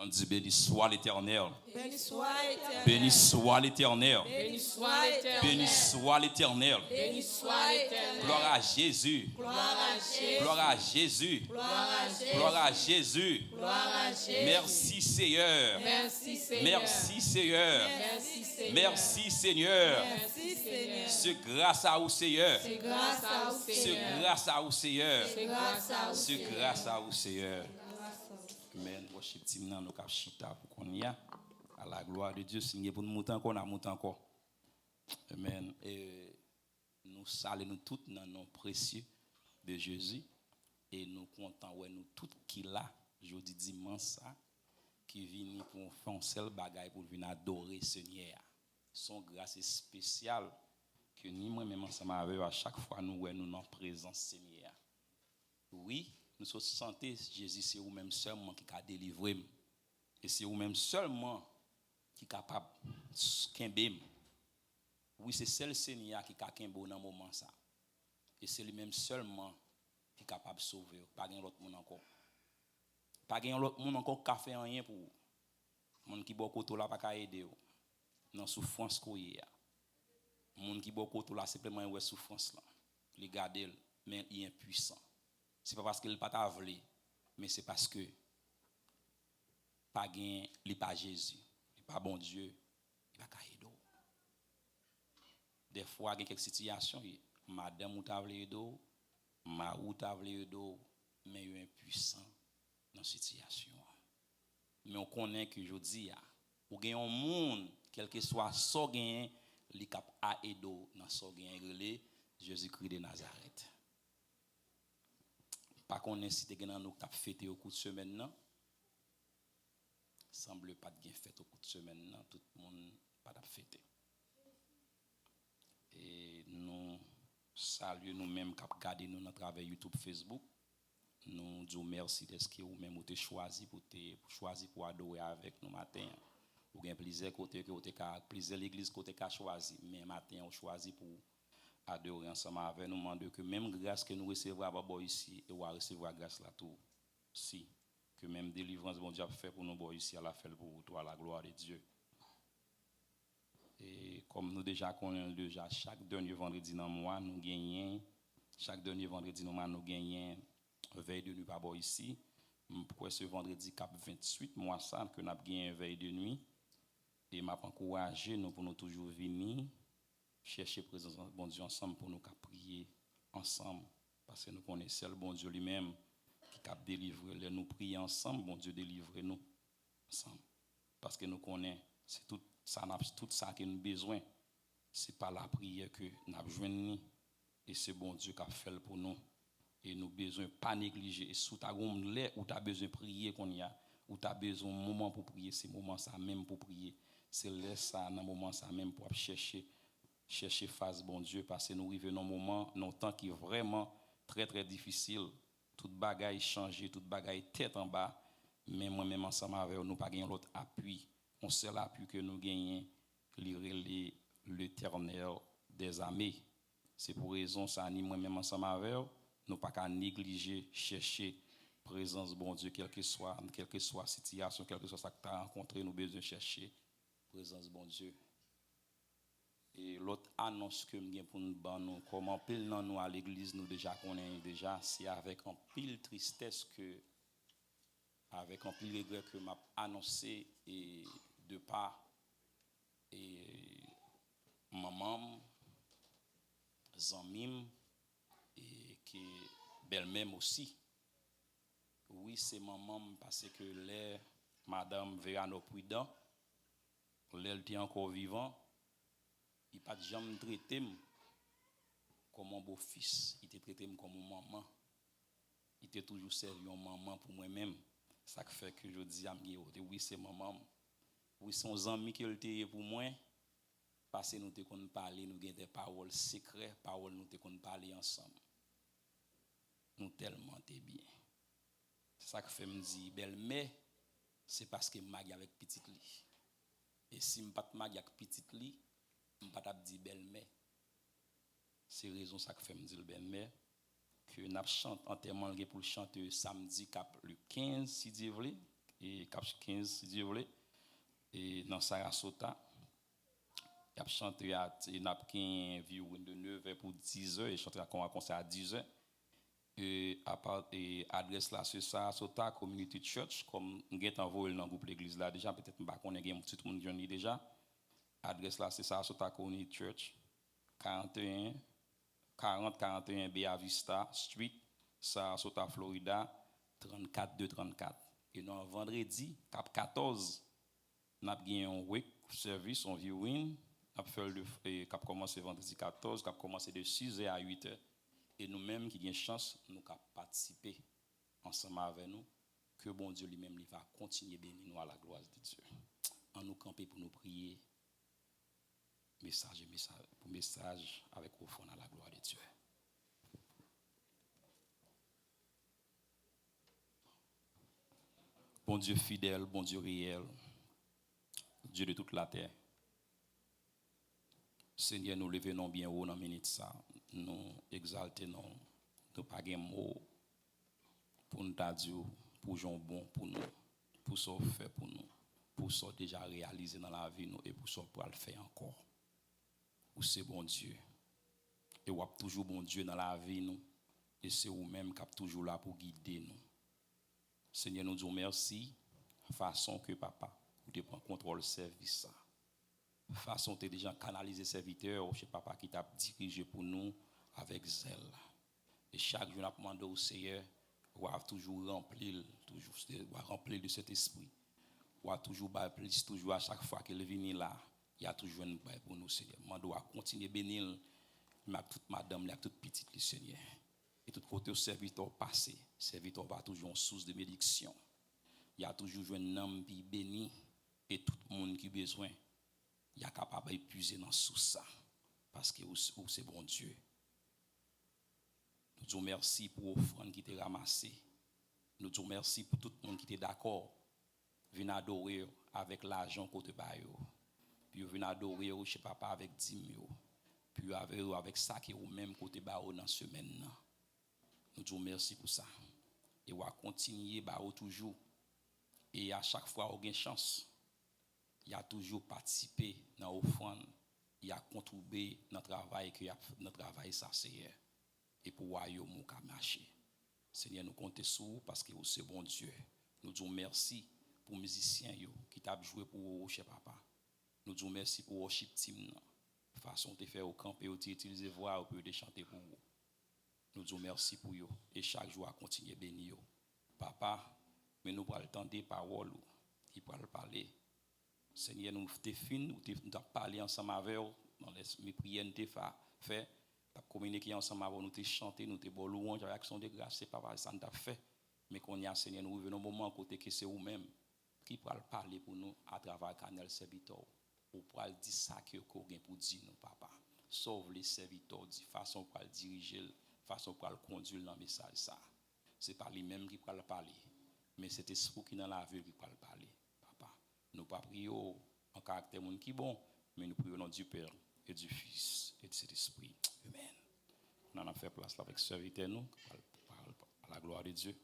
On dit béni soit l'Éternel. Béni soit l'Éternel. Béni soit l'Éternel. Béni soit l'Éternel. Béni soit l'Éternel. Béni soit l'Éternel. Gloire à Jésus. Gloire à Jésus. Gloire à Jésus. Gloire à Jésus. Gloire à Jésus. Gloire à Jésus. Merci Seigneur. Merci Seigneur. Merci Seigneur. Merci Seigneur. Merci Seigneur. Merci Seigneur. C'est grâce à vous Seigneur. C'est grâce à vous C'est Seigneur. grâce à vous Seigneur. C'est grâce à vous C'est Seigneur. grâce à vous Seigneur. Amen. Worship team nan nous cap chita pour qu'on y a à la gloire de Dieu signé pour nous monter encore, on a monté encore. Amen. Et nous saluons nous tous dans le nom précieux de Jésus et nous comptons ouais nous tous qui là jeudi dimanche ça qui viennent pour faire un seul bagaille pour venir adorer Seigneur. Son grâce spéciale que ni moi-même ensemble avec à chaque fois nous ouais nous dans présence Seigneur. Oui, nous sommes santé, Jésus c'est vous-même seulement qui a délivré et c'est vous-même seulement qui est capable de oui, c'est seul Seigneur qui a qu'un bon dans moment ça. Et c'est lui-même seulement qui est capable de sauver, pas un autre monde encore. Pas un autre monde encore qui a fait rien pour vous. Monde qui boit côté là pas ka aider vous. Dans souffrance ko y a. Monde qui boit côté là simplement ouais souffrance là. Il garder mais il est impuissant. C'est pas parce qu'il pas ta voulu, mais c'est parce que pas gain, il pas Jésus, il pas bon Dieu, il pas ka aider. Des fois, il y a quelques situations, madame ou t'a voulu aider, ma ou t'a voulu aider, mais il est impuissant dans cette situation. Mais on connaît que je dis, ou gagne un monde, quel que soit son gain, il est capable d'aider dans son gain relé Jésus-Christ de Nazareth. Par contre, si tu as nous fêté au cours de semaine, semble pas de bien fait au cours de semaine, tout le monde pas de fêter. Et nous saluons nous-mêmes qui regardons nous à travers YouTube, Facebook. Nous disons merci de ce que vous-même avez choisi pour adorer avec nous matin. Vous avez plusieurs côtés que vous avez plusieurs églises que vous avez choisi, mais matin vous choisi pour adorer ensemble avec nous. Demandons que même grâce que nous recevons à ici, et vous recevoir grâce là tout. Si que même délivrance bon Dieu a fait pour nous ici, à la fait pour toi, à la gloire de Dieu. Et comme nous déjà connaissons déjà, chaque dernier vendredi dans le mois, nous gagnons, chaque dernier vendredi dans le mois, nous gagnons veille de nuit par ici. Pour ce vendredi cap 28 mois ça que nous avons gagné veille de nuit. Et m'a encouragé nous pour nous toujours venir chercher présence de bon Dieu ensemble pour nous prier ensemble parce que nous connaissons le bon Dieu lui-même qui a délivré nous prier ensemble, bon Dieu délivre-nous ensemble parce que nous connaissons c'est tout ça que nous avons besoin. Ce n'est pas la prière que nous avons besoin. Et c'est bon Dieu qui a fait pour nous. Et nous avons besoin de ne pas négliger. Et si tu as besoin de prier, ou tu as besoin d'un moment pour prier, c'est le moment ça même pour prier. C'est ça, dans le moment ça même pour chercher face bon Dieu. Parce que nous arrivons dans un moment, dans un temps qui est vraiment très très difficile. Toute bagaille changé, toute bagaille tête en bas. Mais moi-même ensemble avec nous, pas gagner l'autre appui. On seul appui que nous gagnons, l'Éternel des armées. C'est pour raison ça ni moi-même ensemble avec nous pas qu'à négliger chercher présence bon Dieu quelle que soit situation, quelle que soit ça que tu as rencontré, nous besoin chercher présence bon Dieu. Et l'autre annonce que nous pour nous comment pile dans nous à l'église nous déjà connaît déjà, c'est avec un pile tristesse que avec un pile regret que m'a annoncé et de part et maman Zanmim et qui belle-mère aussi. Oui, c'est maman parce que les madame Vérano Prudent, elle était encore vivant, il pas jamais traité comme un beau-fils, il était traité comme une maman. Il était toujours servi une maman pour moi-même. Ça fait que je dis à moi, oui, c'est maman. Oui, son ami qui était pour moi. Parce que nous te qu'on parler, nous avons des paroles secrètes, paroles nous te qu'on parler ensemble. Nous tellement t'es bien. C'est ça que fait me dire belle-mère, c'est parce que m'a avec petite lit. Et si me pas m'a avec petite lit, me pas dire belle-mère. C'est raison ça que fait me dire belle-mère que n'a chante enterrement pour chanter samedi cap le 15 si Dieu veut, et cap 15 si Dieu voulait et dans Sarasota. Il a chanté à Napkin Viewing de 9h pour 10h et chanté à un concert à 10h. Et adresse là c'est Sarasota Community Church comme nous avons envoyé dans le groupe l'église là déjà peut-être pas qu'on est tout le monde déjà. Adresse là c'est Sarasota Community Church 4041 Bea Vista Street, Sarasota, Florida, 34234. Et dans vendredi, cap 14, nous avons gagné un week service, un viewing. Nous avons commencé vendredi 14, nous avons commencé de 6h à 8h. Et nous-mêmes qui avons chance, nous avons participé ensemble avec nous. Que bon Dieu lui-même va continuer à bénir nous à la gloire de Dieu. En nous camper pour nous prier. Message avec offrande à la gloire de Dieu. Bon Dieu fidèle, bon Dieu réel, Dieu de toute la terre. Seigneur, nous levons bien haut dans la minute ça. Nous exaltons, nous pas de mots pour nous dire, pour Jean bon pour nous, pour ce qu'on fait pour nous, pour ce qu'on déjà réalisé dans la vie nous et pour ce qu'on le faire encore. Ou c'est bon Dieu. Et ou toujours bon Dieu dans la vie nous. Et c'est vous-même qui êtes toujours là pour guider nous. Seigneur, nous disons merci. Façon que papa, vous te prend contrôle service ça. Façon que tu déjà canalisé serviteur chez papa qui t'a dirigé pour nous avec zèle. Et chaque jour, nous demandons au Seigneur, ou toujours remplir de cet esprit. Ou toujours plus, toujours à chaque fois qu'il vient là. Il y a toujours une bail pour nous, Seigneur. Je dois continuer à bénir toute madame, toute petite, le Seigneur. Et tout côté, serviteur passé, serviteur va toujours en source de bénédiction. Il y a toujours un homme qui béni et tout le monde qui a besoin. Il est capable d'épuiser dans sous ça. Parce que c'est bon Dieu. Nous disons merci pour l'offrande qui t'a ramassé. Nous disons merci pour tout le monde qui était d'accord. Venez adorer avec l'argent qu'on te baille. Puis vous venez adorer chez papa avec 10 000. Puis avec ça qui est au même côté dans la semaine. Nous disons merci pour ça. Et on va continuer toujours. Et à chaque fois, on a une chance. Il a toujours participé dans l'offrande. Il a contribué dans le travail ça c'est. Et pour voir mon cas marcher. Seigneur, nous comptons sur vous parce que c'est bon Dieu. Nous disons merci pour les musiciens qui t'a joué pour vous, chez papa. Nous disons merci pour le worship team. La façon de faire au camp et d'utiliser voix pour de chanter pour vous. Nous disons merci pour vous. Et chaque jour, à continuer à bénir. Papa, mais nous prenons le temps des paroles qui pourront parler. Seigneur, nous t'es fin, nous t'avons parlé ensemble avec vous. Dans mes prières, nous t'avons fait. Nous avons communiqué ensemble avec vous, nous t'avons chanté, nous t'avons loué, avec action de grâce. C'est pas ça nous t'a fait. Mais qu'on y a, Seigneur, nous revenons au moment côté que c'est vous-même qui pourront parler pour nous à travers le canal serviteur. Ou pour dire ça que vous avez pour dire nous, papa. Sauve les serviteurs, de façon pour le diriger, façon pour le conduire dans le message. Ça. Ce n'est pas lui-même qui peut le parler, mais c'est l'esprit qui est dans la vie qui peut le parler, papa. Nous ne prions pas en caractère monde qui est bon, mais nous prions au nom du Père et du Fils et de cet esprit. Amen. Nous allons faire place avec serviteur nous, à la gloire de Dieu.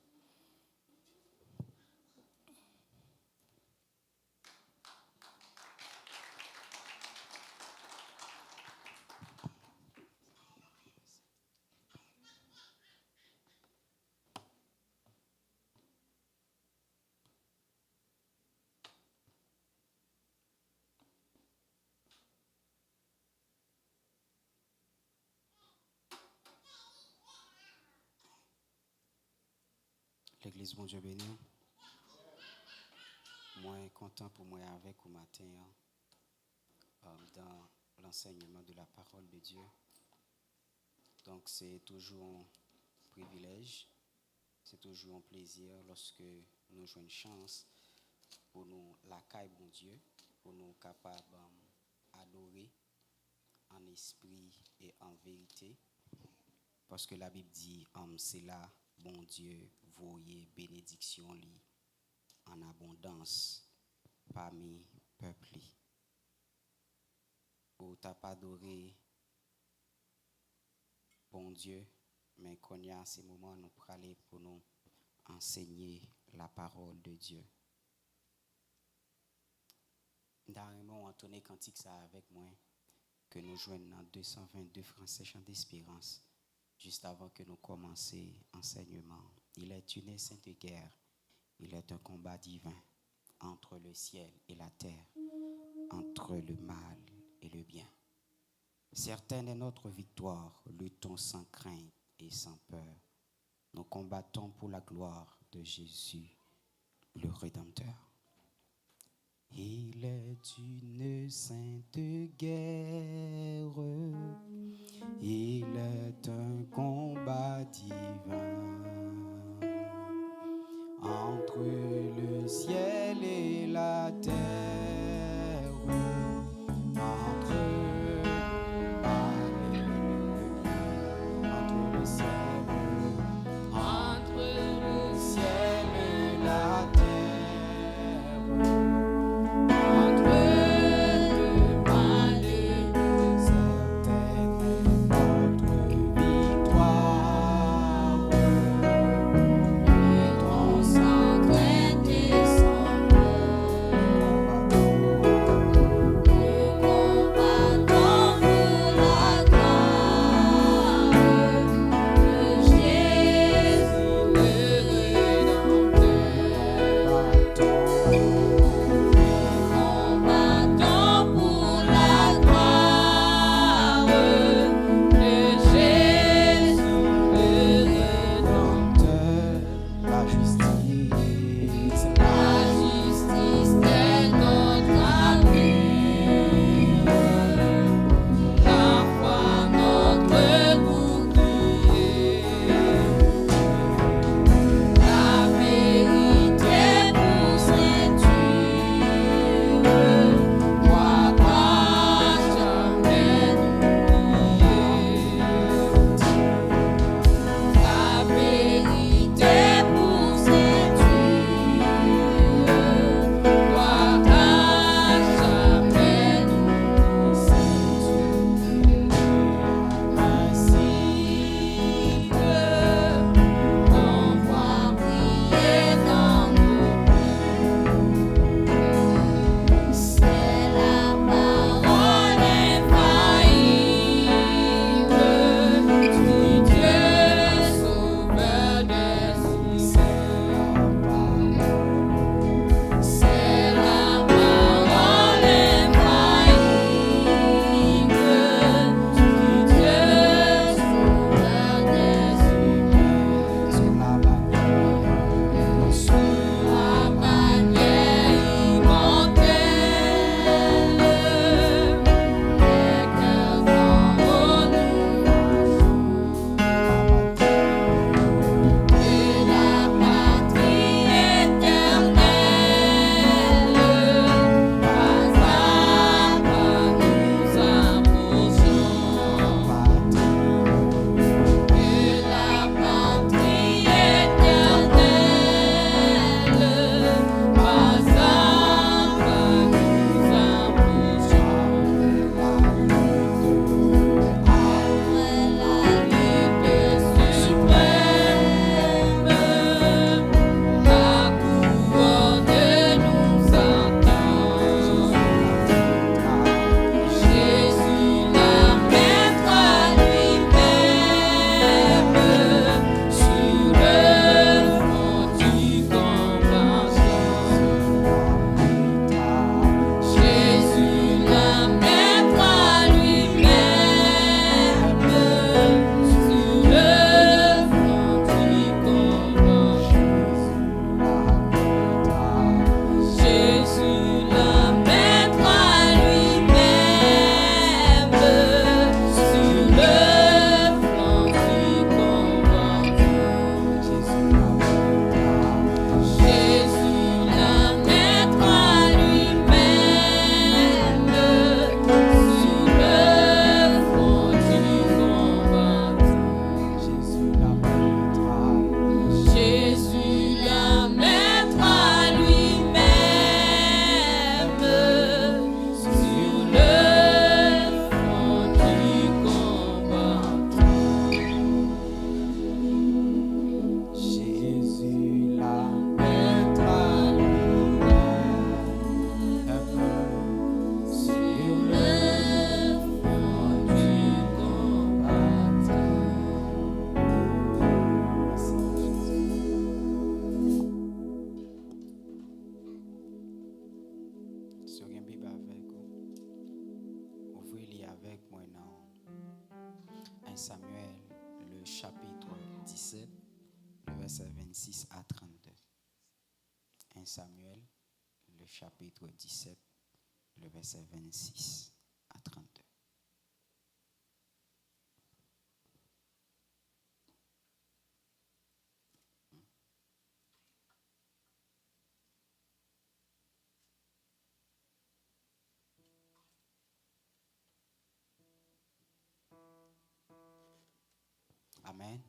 L'église, bon Dieu béni. Moi, content pour moi avec au matin dans l'enseignement de la parole de Dieu. Donc, c'est toujours un privilège, c'est toujours un plaisir lorsque nous jouons une chance pour nous l'accueillir, bon Dieu, pour nous capables d'adorer en esprit et en vérité. Parce que la Bible dit, c'est là, bon Dieu, voyez bénédiction li en abondance parmi peuple. Ou t'as pas adoré bon Dieu, mais qu'on y a ces moments nous aller pour nous enseigner la parole de Dieu. D'ailleurs, entonner cantique ça avec moi, que nous joignons dans 222 français chant d'espérance, juste avant que nous commencions l'enseignement. Il est une sainte guerre, il est un combat divin entre le ciel et la terre, entre le mal et le bien. Certaine est notre victoire, luttons sans crainte et sans peur. Nous combattons pour la gloire de Jésus, le Rédempteur. Il est une sainte guerre, il est un combat divin entre le ciel et la terre, entre le mal et le bien, entre le ciel et la terre. Sans crainte et sans 26 à 32. 1 Samuel, le chapitre 17, le verset 26 à 32. Amen.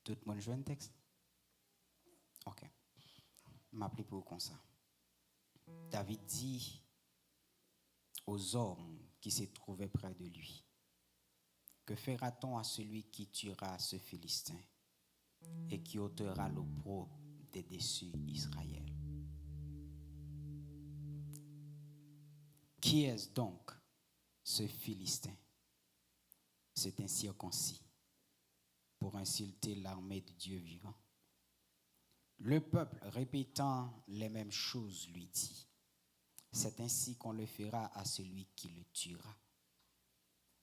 Tout le monde joue un texte? Ok. Je m'appelle pour comme ça. David dit aux hommes qui se trouvaient près de lui: que fera-t-on à celui qui tuera ce Philistin et qui ôtera l'opprobre des dessus Israël? Qui est-ce donc ce Philistin? C'est un circoncis pour insulter l'armée de Dieu vivant. Le peuple, répétant les mêmes choses, lui dit: c'est ainsi qu'on le fera à celui qui le tuera.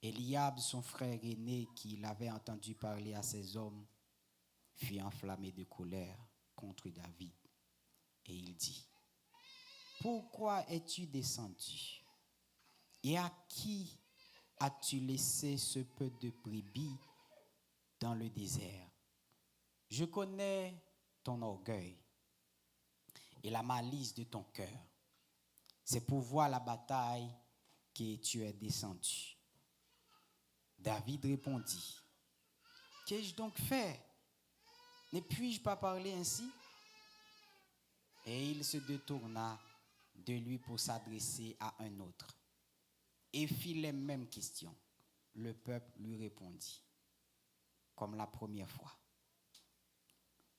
Eliab, son frère aîné, qui l'avait entendu parler à ses hommes, fut enflammé de colère contre David. Et il dit: pourquoi es-tu descendu? Et à qui as-tu laissé ce peu de brebis dans le désert? Je connais ton orgueil et la malice de ton cœur. C'est pour voir la bataille que tu es descendu. David répondit: qu'ai-je donc fait? Ne puis-je pas parler ainsi? Et il se détourna de lui pour s'adresser à un autre et fit les mêmes questions. Le peuple lui répondit comme la première fois.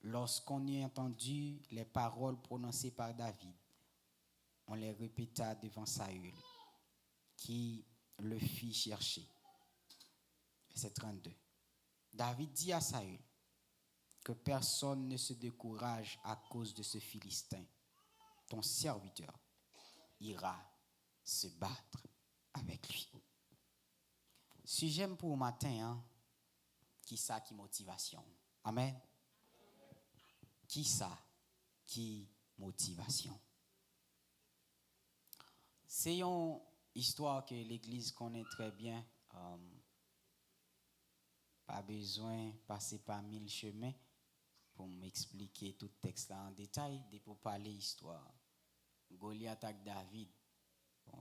Lorsqu'on eut entendu les paroles prononcées par David, on les répéta devant Saül, qui le fit chercher. Verset 32. David dit à Saül que personne ne se décourage à cause de ce Philistin. Ton serviteur ira se battre avec lui. Sujet pour matin, qui ça qui motivation? Amen. Qui ça qui motivation? C'est une histoire que l'Église connaît très bien. Pas besoin de passer par 1000 chemins pour m'expliquer tout le texte là en détail, pour parler histoire. Goliath avec David. Bon,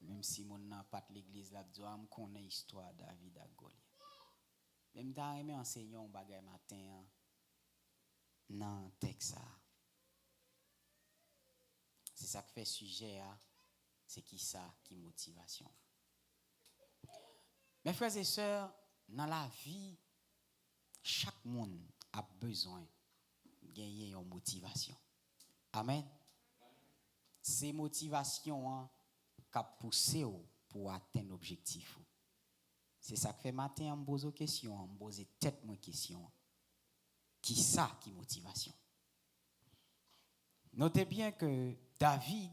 même si mon n'a pas de l'église là, je connais l'histoire David avec Goliath. Même dans les enseignants bagay matin dans texte ça. C'est ça qui fait sujet à c'est qui ça qui motivation. Mes frères et sœurs, dans la vie, chaque monde a besoin de gagner une motivation. Amen. C'est motivation qui a poussé pour atteindre l'objectif. C'est ça que fait matin, on me pose des questions, on me pose tête moi question. Qui ça qui motivation? Notez bien que David,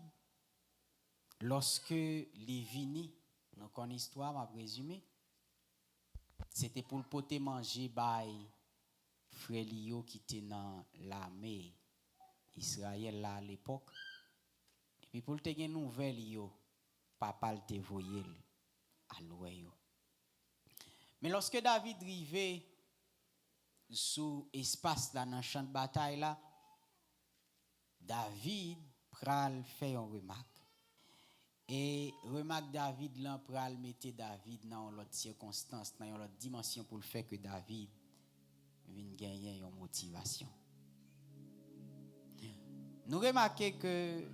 lorsque les vini, donc en histoire m'a résumé, c'était pour le poter manger by frère Lio qui était dans l'armée Israël là à l'époque. Et puis pour le te gen nouvelle yo, papa le te voyé à l'ouest. Mais lorsque David arrivait sous espace là dans champ de bataille là, David pral fait une remarque. Et remarque David là pral mettre David dans l'autre circonstance, dans l'autre dimension pour le faire que David vienne gagner une motivation. Nous remarquons que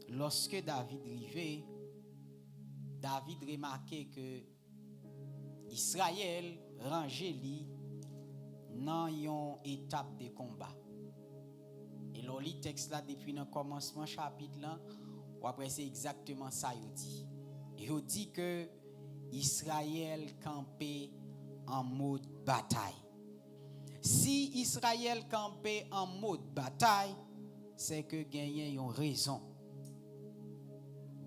lorsque David arrivait, David remarquait que Israël rangeait li dans une étape de combat. Et là, le texte là depuis le commencement chapitre là, ou après c'est exactement ça il dit. Il dit que Israël campait en mode bataille. Si Israël campait en mode bataille, c'est que gagner une raison.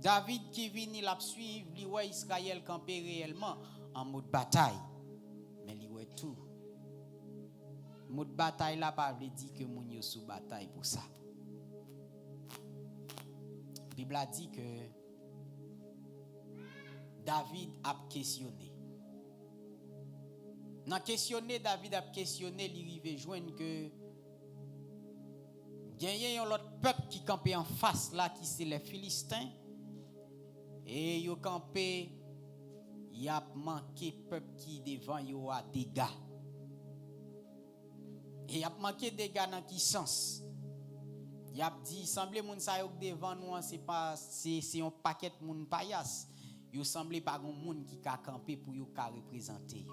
David qui vient la suivre, lui voit Israël camper réellement en mode bataille. Mais lui voit tout mot de bataille là pas veut dire que moun yo sous bataille pour ça. La Bible a dit que David a questionné. Dans questionner, David a questionné, il arrive joindre que il y a un autre peuple qui campait en face là, qui c'est les Philistins. Et ils campé, il a manqué peuple qui devant yo a dégâts. Et il a manqué dégâts dans quel sens? Il a dit semble moun sa yo devant nous c'est un paquet moun payas. Yo semble pas un moun qui ka camper pour yo ka représenter yo.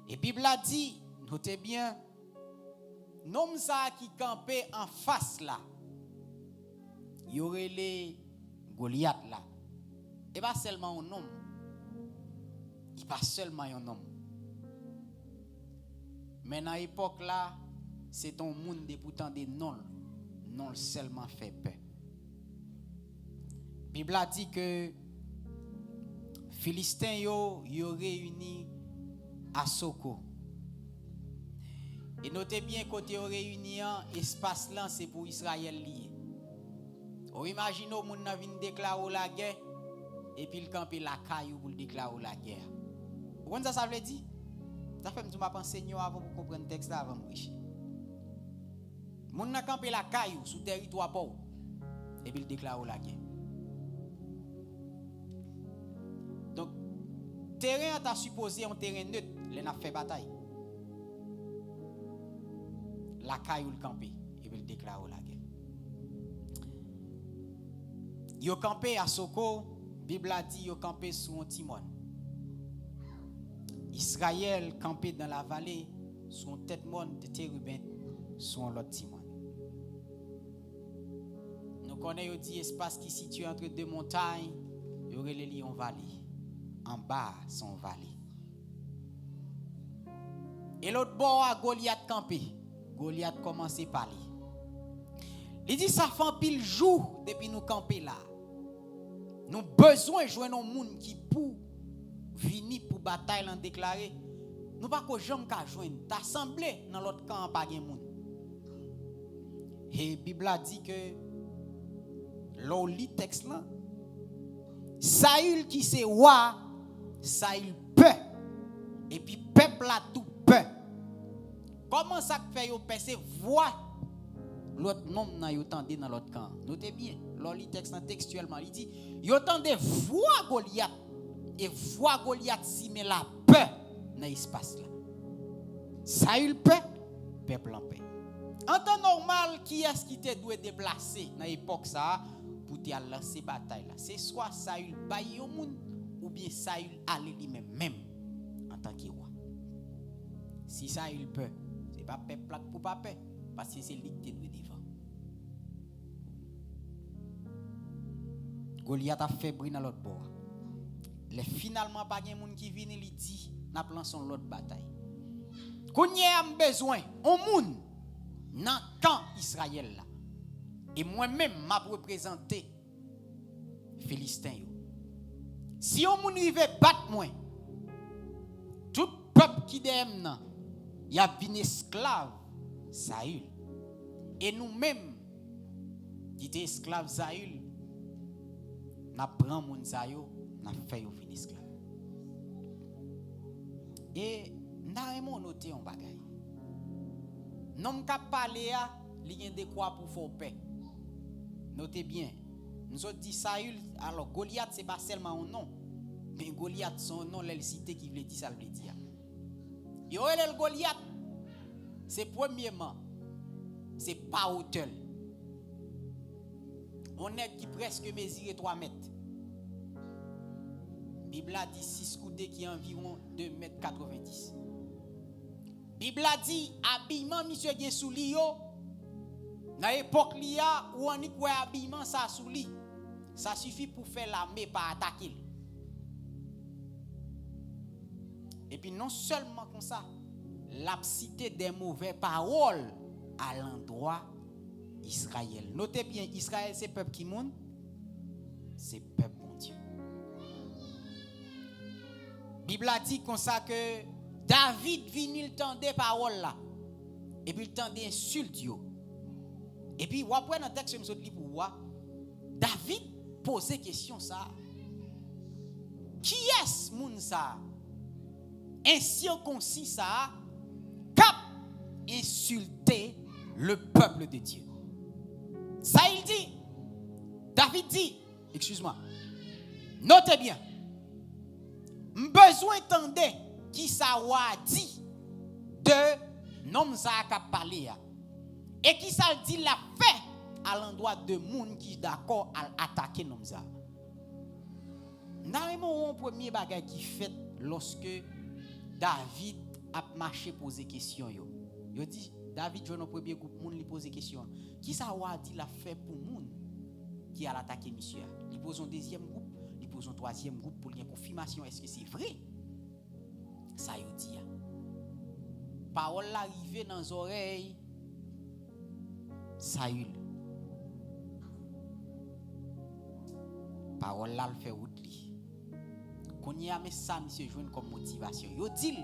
Et Bible a dit, notez bien, nom ça qui campait en face là. Y aurait les Goliath là. Et pas seulement un homme. Il pas seulement un homme. Mais dans l'époque là, c'est un monde de pourtant des noms. Non seulement fait peur. Bible a dit que Philistins yo réunis à Soko. Et notez bien côté réunion, espace là c'est pour Israël lié. Ou imaginez moun nan vinn déclarer la guerre et puis il camper la caillou pour déclarer la guerre. Vous comprenez ça veut dire? Ça fait me penser avant pour comprendre le texte avant de riche. Moun nan camper la caillou sous territoire pauvre et puis il déclare la guerre. Donc terrain t'a supposé un terrain neutre, les n'a fait bataille. La caillou le camper et puis il déclare la guerre. Yo campé à Soko, Bible a dit yo campé sous un timon. Israël campé dans la vallée sous un tête monde de Térubin sous un autre timon. Nous connaissons dit espace qui situé entre deux montagnes, y aurait les lions vallée. En bas son vallée. Et l'autre bord à Goliath campé. Goliath commençait à parler. Il dit ça fait un pile jour depuis nous camper là. Nous besoin de joindre un monde qui pour venir pour bataille en déclarer. Nous pas que jamais ka joindre. T'assemblé dans l'autre camp pas gen monde. Et Bible a dit que l'on lit texte là. Saül qui c'est roi, Saül peur. Et puis peuple a tout peur. Comment ça fait yo penser voix l'autre nom nan yo tande dans l'autre camp. Notez bien, l'on lit texte textuellement, il dit yo tande voix Goliath et voix Goliath si mais la peur dans l'espace là. Saül peur, peuple en paix. En temps normal, qui est-ce qui te doit déplacer dans l'époque ça pour te lancer bataille là? C'est soit Saül baye au monde ou bien Saül aller lui-même même en tant que roi. Si Saül peur, c'est pas peuple pour pas peur parce que c'est lui qui te doit devant. Goliath a fait bruit dans l'autre bord. Les finalement pas gen moun qui vient lui dit n'a lancé l'autre bataille. Kounye am besoin on moun dans camp Israël là. Et moi-même m'a représenté Philistin yo. Si on moun rive battre moi, tout peuple qui dem nan, y a vinn esclave Saül. Et nous-mêmes qui étaient esclaves Saül, n'a prend moun sa yo, n'a fait yo vinn esclave. Et n'a aimon noter un bagay. Non ka parler a, li gen de quoi pour faire paix. Notez bien. Nous avons dit Saül, alors Goliath c'est pas seulement un nom, mais Goliath son nom la cité qui veut dire ça veut dire. Yo el Goliath c'est premièrement c'est pas hauteur. On est qui presque mesure 3 mètres. Bible a dit 6 coudées qui est environ 2,90 mètres. Bible a dit habillement monsieur gen sou li yo. Dans l'époque liya ou on y quoi habillement ça sou li. Ça suffit pour faire l'armée pas attaquer. Et puis non seulement comme ça, la cité des mauvaises paroles à l'endroit Israël. Notez bien, Israël c'est peuple qui monde, c'est peuple mon Dieu. Bible a dit comme ça que David vini le temps des paroles là. Et puis, il tend des insultes. Et puis, après, dans le texte, je me pour voir, David posait question ça. Qui est-ce moun ça? Incirconcis ça, cap insulter le peuple de Dieu. Ça, il dit, David dit, excuse-moi, notez bien, besoin d'entendre qui ça a dit de nom ça a parlé et qui ça dit la fait à l'endroit de moun qui d'accord à attaquer nom ça. Dans le premier bagage qui fait lorsque David a marché poser question yo dit David joue dans premier groupe moun li poser question qui ça a dit la fait pour moun qui a attaqué monsieur. Il pose un deuxième groupe, il pose un troisième groupe pour une confirmation est-ce que c'est vrai? Ça yo dit. Parole arrivée dans les oreilles Saül. Parole là le fait route li. Qu'on y a mais ça monsieur joine comme motivation. Yo dit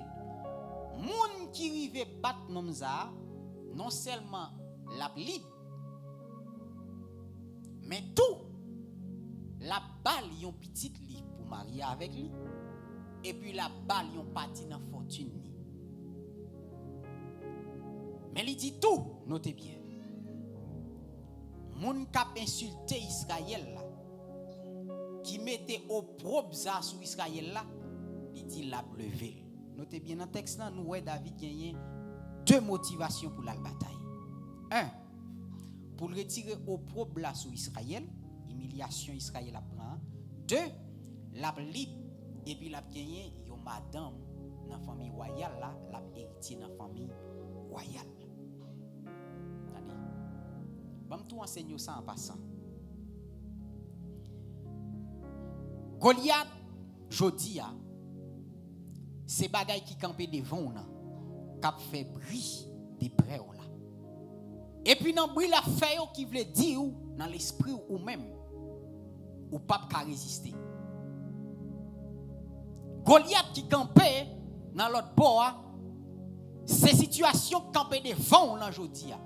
moun qui rive battre nom ça non seulement la libre mais tout la balle yon petite li pour marier avec lui et puis la balle yon parti dans fortune li. Mais il dit tout, notez bien. Moun k'ap insulté Israël là qui mettait au propre ça sur Israël là, il dit la levé. Notez bien dans le texte là nous voyons David gagner deux motivations pour la bataille. Un, pour retirer au propre là sur Israël, humiliation Israël apprend. Deux, la libre et puis la gagner yo madame dans la famille royale là, la héritier dans la famille royale. Attendez. Bam tout enseigne ça en passant. Goliath jodi a c'est bagay qui campé devant on cap fait bruit des près là. Et puis dans bruit la fait qui veut dire dans l'esprit ou même ou pas ka résister. Goliath qui campait dans l'autre bord, c'est situation campé devant on jodi a.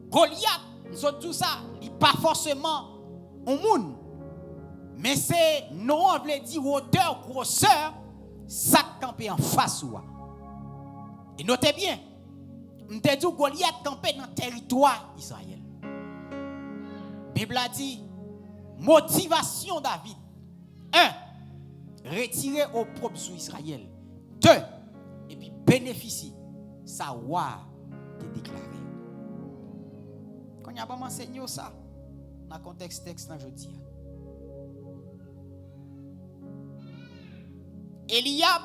Goliath, nous tout ça, il pas forcément un monde. Mais c'est non on veut dire hauteur, grosseur, ça campé en face ou. Et notez bien, m'te dit Goliath campé dans le territoire Israël. Bible a dit motivation David. 1. Retirer au propre sur Israël. 2. Et puis bénéficier ça wa te déclaré. Quand y a pas m'enseigner ça dans contexte texte là je dis. Eliab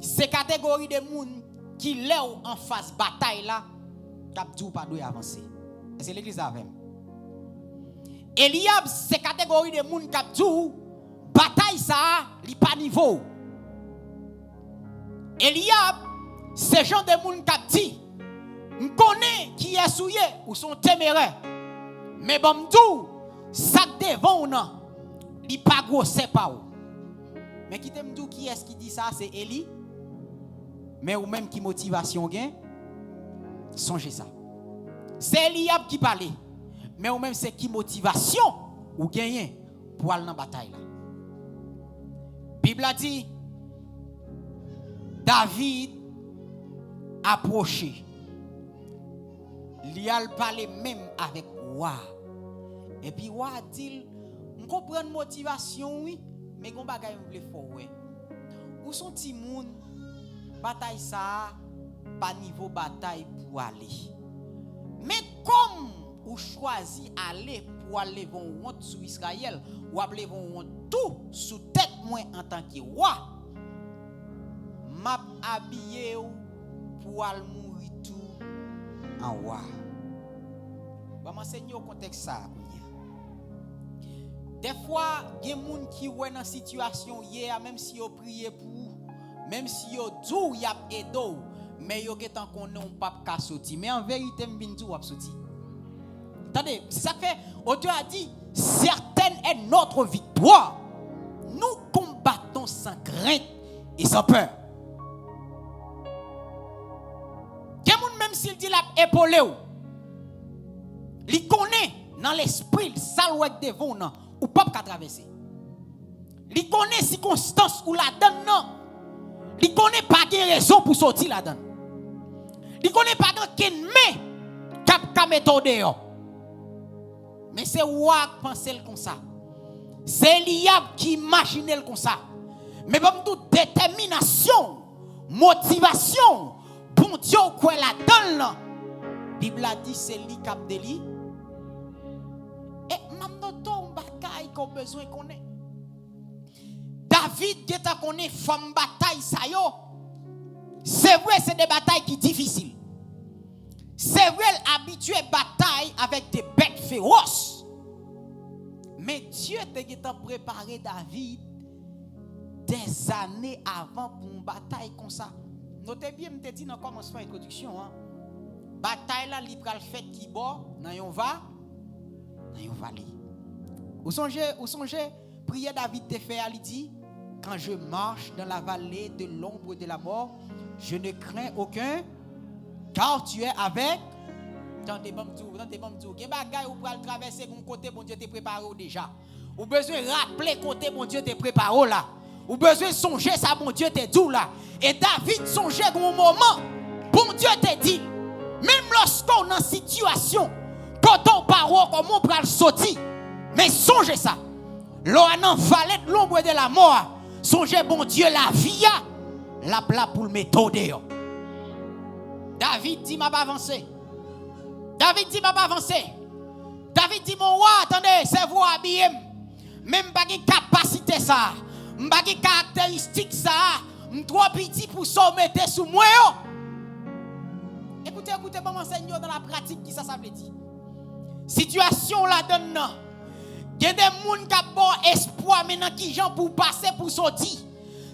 c'est catégorie de monde qui lève en face bataille là cap dou pas doit avancer. C'est l'église avec. Eliab c'est catégorie de monde cap dou bataille ça li pas niveau. Eliab c'est genre de monde cap dit on connaît qui est souillé ou sont téméraires. Mais bon tout ça devant non li pas gros c'est pas. Mais qui t'aime tout qui est-ce qui dit ça c'est Eli. Mais ou même qui motivation gain songez ça. C'est Eliab qui parlait. Mais ou même c'est qui motivation ou gagner pour aller dans bataille là. Bible a dit David approché. Il a parlé même avec roi. Et puis roi dit on comprend motivation oui. Mais gon bagay m'vle fò wè. Ou son ti moun bataille ça pas niveau bataille pour aller. Mais comme ou choisi aller pour aller vont honte sur Israël ou appeler vont honte tout sous tête moi en tant que roi. M'a habillé pour aller mourir tout en roi. Va m'enseigner au contexte ça. Des fois, il y a des gens qui sont dans une situation, même si ils prient pour vous, même si ils disent qu'ils ont aidé, mais ils ont pas sorti. Mais en vérité, ils ont pas sorti. Attendez, c'est ça que fait, auteur a dit, certaine est notre victoire. Nous combattons sans crainte et sans peur. même s'il dit l'a épaulé, il connaît dans l'esprit, ça ou devant non, ou pas qu'à traverser. Il connaît circonstances où la donne non. Il connaît pas de raison pour sortir la donne. Il connaît pas de mais cap méthode. Mais c'est ouak penser comme ça. C'est liable qui imagine comme ça. Mais comme toute détermination, motivation, bon Dieu quoi la donne là. Bible a dit c'est li cap de li. Et même ton bataille qu'on besoin qu'on ait. David qui t'a connaît femme bataille ça yo. C'est vrai c'est des batailles qui difficiles. C'est vrai habitué bataille avec des bêtes féroces. Mais Dieu t'a préparé David des années avant pour une bataille comme ça. Notez bien, je te dis dans le commencement de l'introduction. Bataille là, il pral fait qui bon, dans yon vallée. Vous songez, prière David te fait, il dit, quand je marche dans la vallée de l'ombre de la mort, je ne crains aucun, car tu es avec. Tendez bon tout. Quel bagay ou pral traverser mon côté, bon Dieu te préparé déjà. Ou besoin rappeler côté, bon Dieu te préparé là. Ou besoin songer ça, bon Dieu te dit là. Et David songeait au moment, bon Dieu te dit, même lorsqu'on est en situation, quand on parle, comment on pral sortir. Mais songez ça. L'on a vallée de l'ombre de la mort. Songez, bon Dieu, la vie, la plat pour le méthode. David dit, m'a pas avancé. David dit, m'a pas avancé. David dit, mon roi, attendez, c'est vous habillé. Même pas de capacité ça. Pas de caractéristique ça. Trop petit pour ça mettre sous moi. Écoutez, maman Seigneur dans la pratique, qui ça veut dire. Situation la donne. Il y a des gens qui ont bon espoir maintenant qui gens pour passer pour sortir.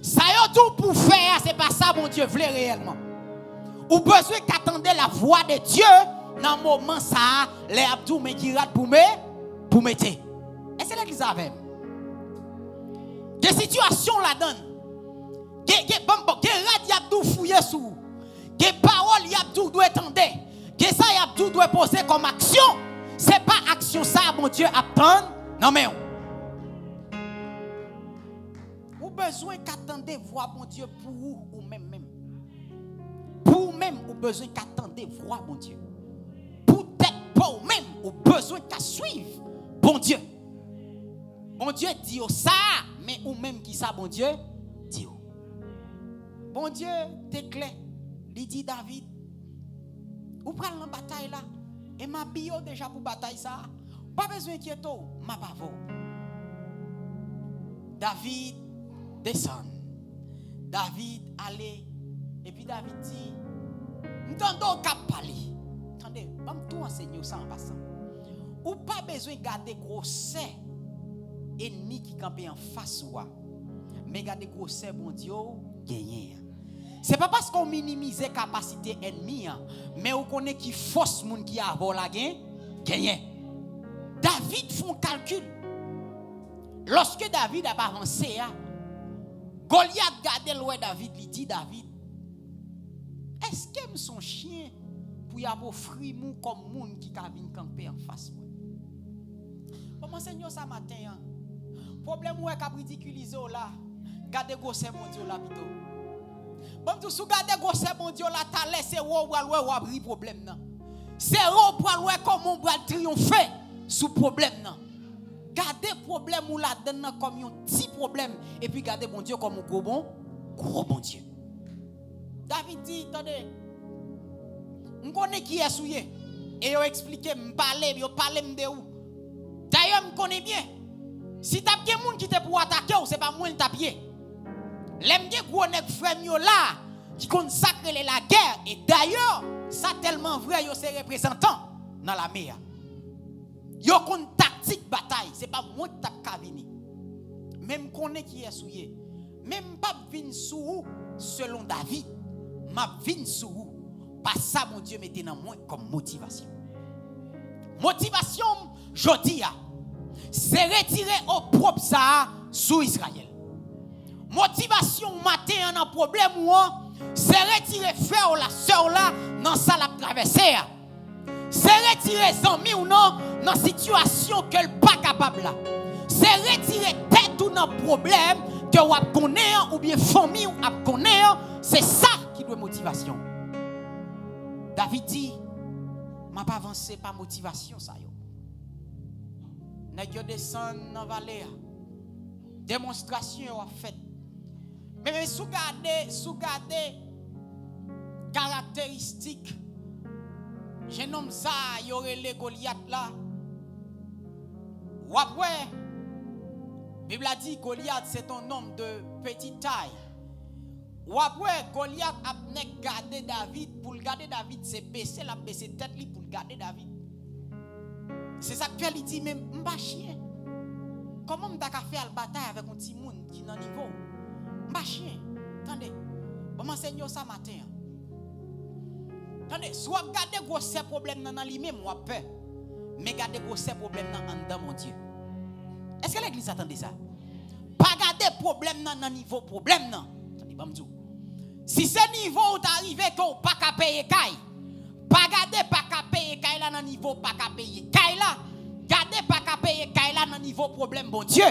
Ça y est tout pour faire, c'est pas ça mon Dieu voulait réellement. Ou besoin qu'attendre la voix de Dieu dans le moment ça, les abdou mais qui rate pour mettre. Et c'est l'église avec. Des situations la donne. Des rad abdou fouiller sous. Des paroles abdou doit attendre. Des ça abdou doit poser comme action. C'est pas action ça mon Dieu attend. Non mais ou besoin qu'attendez voir mon Dieu pour vous ou même. Pour vous-même, ou besoin qu'attendez voir mon Dieu. Pour vous-même, ou besoin qu'à suivre bon Dieu. Bon Dieu dit ça, mais ou même qui ça bon Dieu dit. Bon Dieu t'es clair. Il dit David, ou prendre la bataille là et m'a bio déjà pour bataille ça. Pas besoin d'inquiéter, ma pavo. David descend. David allait. Et puis David dit, m'tendons qu'à parler. Attendez, je vais tout enseigner ça en passant. Ou pas besoin de garder gros ennemi qui campe en face ou mais garder gros bon Dieu gagner. C'est pas parce qu'on minimise la capacité ennemi, mais on connaît qui force moun qui a la gagner. David font calcul. Lorsque David a avancé, Goliath garde loin David, il dit David, est-ce que son chien pour y avoir fruit mou comme moun qui a vinn camper en face moi? Bon Seigneur ça matin. Problème ou est qu'a ridiculiser là. Garde gosse mon Dieu là plutôt. Bon tout sou garde gosse mon Dieu là ta laissé ou abri problème nan. C'est ou pour comment on va triompher sous problème nan. Gardez problème ou la donne comme un petit problème et puis gardez bon Dieu comme un gros bon Dieu. David dit attendez. On connaît qui est souillé et yo expliquer me parler de où. D'ailleurs me connaît bien. Si t'as bien moun qui te pour attaquer ou c'est pas moi qui t'a pied. L'aime bien gros nèg frère yo là qui consacre la guerre et d'ailleurs ça tellement vrai yo c'est représentant dans la mer. Yo kon tactique bataille, c'est pas moi qui t'a venir. Même connaît qui est souillé. Même pas vinn sous selon David, m'a vinn sous parce ça mon Dieu mettait dans moi comme motivation. Motivation jodi a c'est retirer au propre ça sous Israël. Motivation matin un problème ou C'est retirer frère ou la sœur là dans ça la traversée. C'est retirer amis ou non dans situation que le pas capable là. C'est retirer tête ou dans problème que vous connaissez ou bien famille ou connaissez. C'est ça qui doit motivation. David dit, m'a pas avancé par motivation ça yo. Nèg yo descend dans vallée. Démonstration a fait. Mais sous garder caractéristiques jeune homme ça y aurait les Goliath là. Ou après Bible a dit Goliath c'est un homme de petite taille. Ou après Goliath a gardé David, pour le garder David c'est baisser la baisser tête li pour garder David. C'est ça que il dit même m'pa chien. Comment m'ta ka faire la bataille avec un petit monde qui dans niveau? M'pa chien. Attendez. Bon m'enseigne ça matin. Attendez, soit garder gros ces problèmes dans lui-même ou peur. Mais garder gros ces problèmes dans dedans mon Dieu. Est-ce que l'église attendait ça? Pas garder problème dans niveau problème non. Attendez, bon m'dou. Si c'est niveau où t'arrivé que pas qu'à payer caille. Pas garder pas qu'à payer caille là dans niveau pas qu'à payer caille là. Gardez pas qu'à payer caille là dans niveau problème bon Dieu.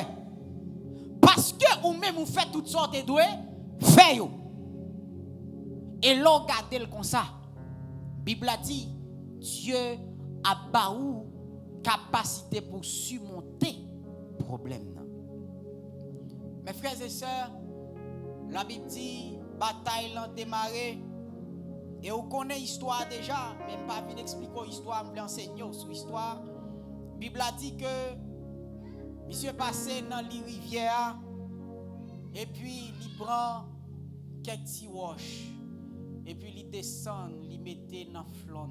Parce que ou même vous faites toutes sortes de doué, fait yo. Et l'on garde le comme ça. Bible a dit Dieu a baou capacité pour surmonter problème. Mes frères et sœurs, la Bible dit bataille l'a démarré et on connaît l'histoire déjà, même pas venir expliquer l'histoire, me l'enseigner sur l'histoire. Bible a dit que monsieur passé dans les rivières et puis il prend quelques petits roches et puis il descend, il mettait dans flanc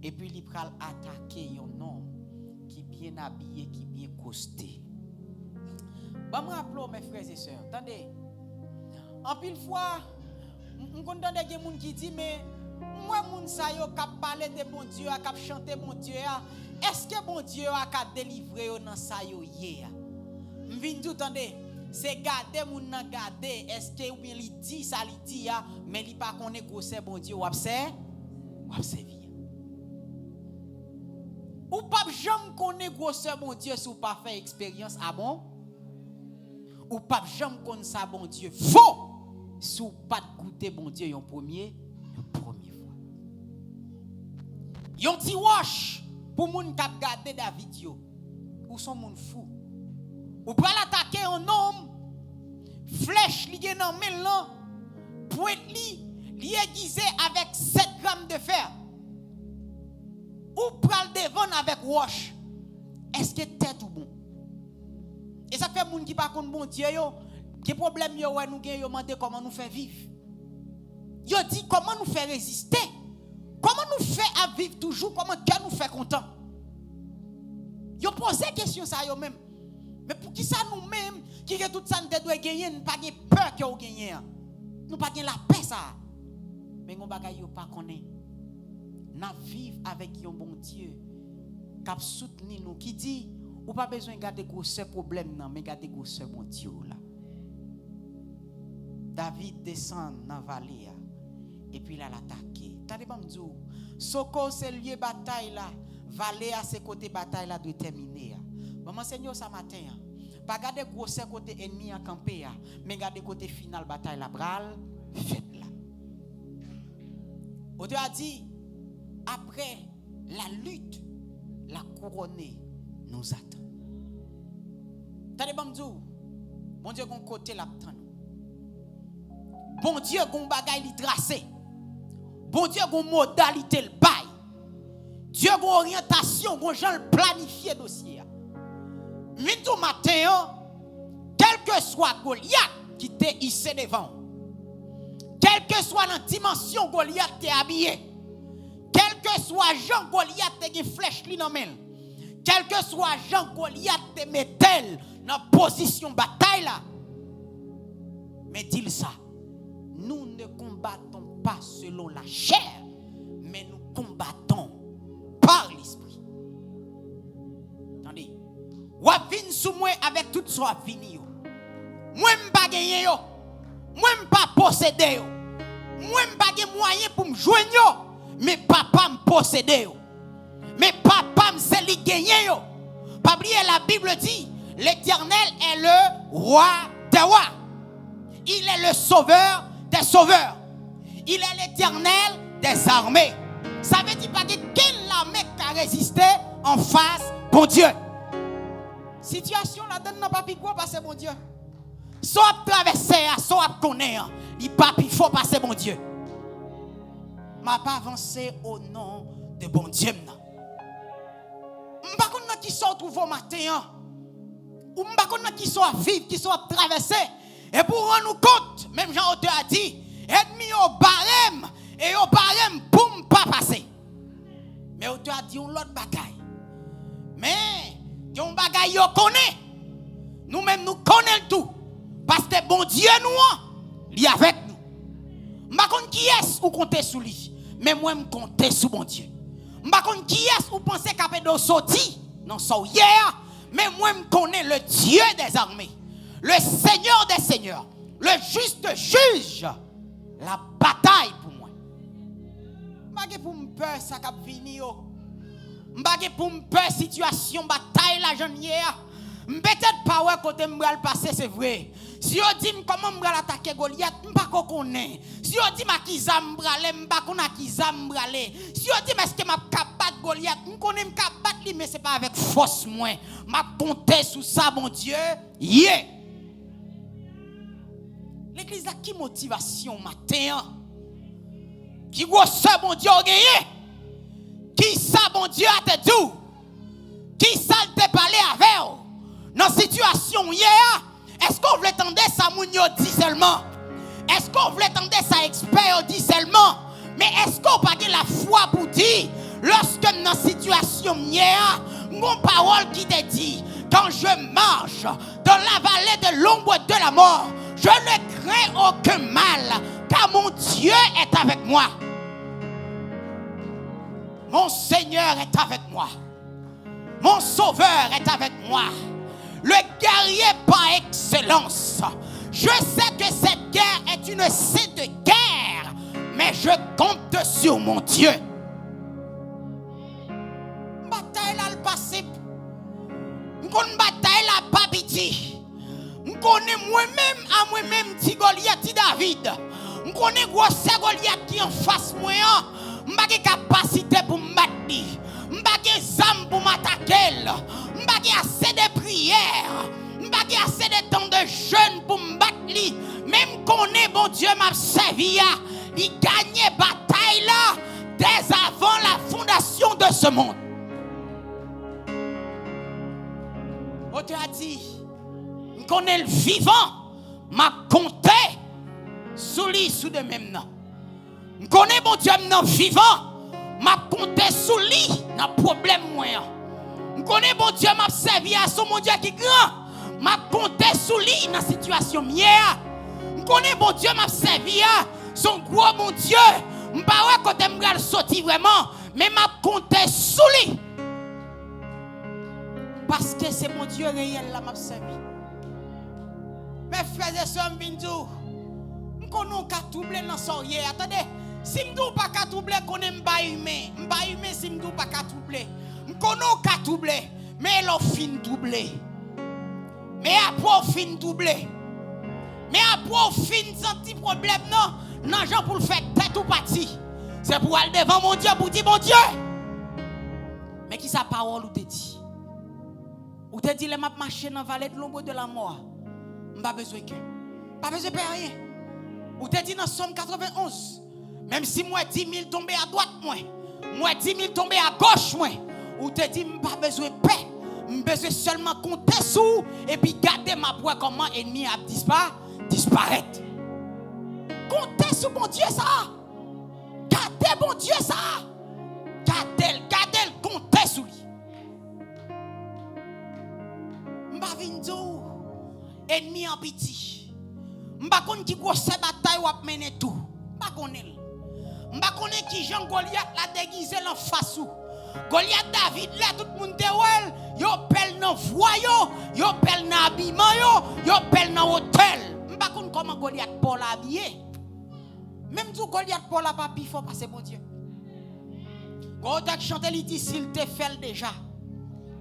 et puis il pral attaquer un homme qui bien habillé, qui bien costé. Bon me rappelons mes frères et sœurs, attendez. En pile fois, on entend des gens qui disent mais moi moun sa yo k'ap parler de bon Dieu, k'ap chanter bon Dieu, est-ce que bon Dieu a ka délivrer yo dans sa yo hier? M'vinn tout attendez, c'est garder moun nan garder, est-ce que ou bien li dit ça li dit mais li pas connaît gros c'est bon Dieu ou observe ou pas jamais connaît gros c'est bon Dieu si ou pas fait expérience bon ou pas jamais connaît ça bon Dieu faux si ou pas goûter bon Dieu yon premier fois yon ti wash pour moun k'ap garder David yo ou son moun fou ou pas l'attaquer un homme flèche li gen nan men lan pointe li aiguisé avec 7 grammes de fer ou pral devant avec wash est-ce que tête ou bon et ça fait moun qui pas connait bon Dieu yo qui problème yo ouais nous gen yo mandé comment nous faire vivre yo dit comment nous faire résister comment nous faire à vivre toujours comment que nous fait content yo posé question ça yo même mais pour qui ça nous même qui que tout ça nous doit gagner nous pas peur que on gagner nous pas la paix ça mais on bagay yo pas connaît n'a vivre avec un bon Dieu qui soutenir nous qui dit ou pas besoin garder gros problème non mais garder gros bon Dieu là. David descend dans la vallée et puis il a attaqué. Tandis que je dis, Soko c'est lieu bataille là, vallée à ses côtés bataille là doit terminer. Bon m'enseigne ça matin. Pas garder gros côté ennemi en campé mais garder côté final bataille la bral fait là. Auteur a dit après la lutte la couronne nous attend. Tandis que je dis, bon Dieu gon côté l'attend. Bon Dieu gon bagay li tracé. Bon Dieu gon modalité le bail. Dieu gon orientation, gon gens le planifier dossier. Midi matin, quel que soit Goliath qui t'est hissé devant. Quelle que soit la dimension Goliath t'est habillé. Quel que soit Jean Goliath t'est une flèche li nan men. Quel que soit Jean Goliath t'est mettel dans position bataille là. Mais dis-le ça. Nous ne combattons pas selon la chair, mais nous combattons par l'esprit. Attendez. Ou vin sous moi avec toute soit fini yo. Moi m'pa gagner yo. Moi m'pa posséder yo. Moi pas de moyen pour me joindre, mais papa me posséder. Mais papa me c'est lui gagner. Pas oublier la Bible dit, l'Éternel est le roi des rois. Il est le sauveur des sauveurs. Il est l'Éternel des armées. Ça veut dire pas que quelle armée qui a résisté en face bon Dieu. Situation là donne pas plus quoi passer bon Dieu. Soit traverser, soit connaître, il pas plus faut passer bon Dieu. M'a pas avancé au nom de bon Dieu. M'pa konn qui sont trouvé matin. Ou m'pa konn qui sont à vivre, qui sont à traverser. Et pour rendre nous compte, même Jean Auteur a dit, ennemi au barème et au barème pour ne pas passer. Mais Auteur a dit on l'autre bagaille. Mais yon bagaille yo connaît. Nous-mêmes nous connaissons tout. Parce que bon Dieu nous, il est avec nous. M'pa konn qui est ou compter sur lui. Mais moi me compter sur bon Dieu. M'pa konn qui est ou penser qu'a de sorti non so hier. Mais moi me connais le Dieu des armées. Le Seigneur des seigneurs, le juste juge, la bataille pour moi. Je pour me peur ça cap venir. Je pour me peur situation bataille la jeune hier. Peut-être pas ouais côté m'bral passer c'est vrai. Si on dit comment m'bral attaquer Goliath, m'pa ko connaît. Si on dit ma kiza m'bralé, m'pa connait kiza m'bralé. Si on dit est-ce que m'a capable Goliath, m'connais m'capable lui mais c'est pas avec force moi. M'a compter sur ça bon Dieu. Yeah. L'église a qui motivation matin? Qui grosse bon Dieu a gagné? Qui ça bon Dieu a te dit? Qui ça te parlé avec? Dans la situation hier, est-ce qu'on voulait entendre ça mounio dit seulement? Est-ce qu'on voulait entendre ça expert dit seulement? Mais est-ce qu'on pas la foi pour dire lorsque dans la situation hier, mon parole qui te dit quand je marche dans la vallée de l'ombre de la mort, je ne crains aucun mal, car mon Dieu est avec moi. Mon Seigneur est avec moi. Mon Sauveur est avec moi. Le guerrier par excellence. Je sais que cette guerre est une sainte guerre, mais je compte sur mon Dieu. Bataille là le passé. Une bataille là pas pitié. Je connais moi-même à moi-même petit Goliath, petit David. Je connais gros Goliath qui en face moi. Je n'ai pas de capacité pour me battre. Je n'ai pas de âme pour m'attaquer. Je n'ai pas assez de prières. Je n'ai pas assez de temps de jeûne pour me battre. Même connais bon Dieu m'a servi. Il gagne bataille là dès avant la fondation de ce monde. On te a dit. Je connais le vivant, m'a compté sous lui, sous de même nom. Je connais mon Dieu, non vivant, m'a compté sous lui, dans problème moyen. Je connais mon Dieu, m'a servi à son mon Dieu qui grand, m'a compté sous lui, dans situation mière. Je connais mon Dieu, m'a servi à son gros mon Dieu, m'pa ouais quand m'gal sorti vraiment, mais m'a compté sous lui. Parce que c'est mon Dieu réel là m'a servi. Mes frères et sœurs, je connais qu'à troubler dans son hier. Attendez, si je ne pas qu'à troubler, je connais pas humain. Je pas humain si je ne pas qu'à troubler. Je connais qu'à troubler, mais elle a fin troubler. Mais après, fin troubler. Mais après, fin senti problème, non. L'argent pour le faire tête ou parti. C'est pour aller devant mon Dieu, pour dire mon Dieu. Mais qui sa parole ou te dit? Ou te dit, les m'a marché dans la vallée de l'ombre de la mort. Pas besoin que. Pas besoin de rien. Ou te dit dans Somme 91. Même si moi 10 000 tombés à droite, moi 10 000 tombés à gauche, ou te dit pas besoin de paix. Je besoin seulement compter sous et puis garder ma voix comment l'ennemi a disparaître. Comptez sur mon Dieu ça. Gardez mon Dieu ça. Gardez, comptez sur lui. M'bavindo ennemi en pitié. M'bakon qui grosse bataille ou a mené tout. M'bakon qui Jean Goliath l'a déguisé en face ou. Goliath David là tout le monde te wel, yo pel nan voyo, yo pel nan habillement yo pel nan hôtel. M'bakon comment Goliath Paul habillé. Même tout Goliath pour la papi, il faut passer mon Dieu. Quand on a chanté, il dit s'il te fait déjà,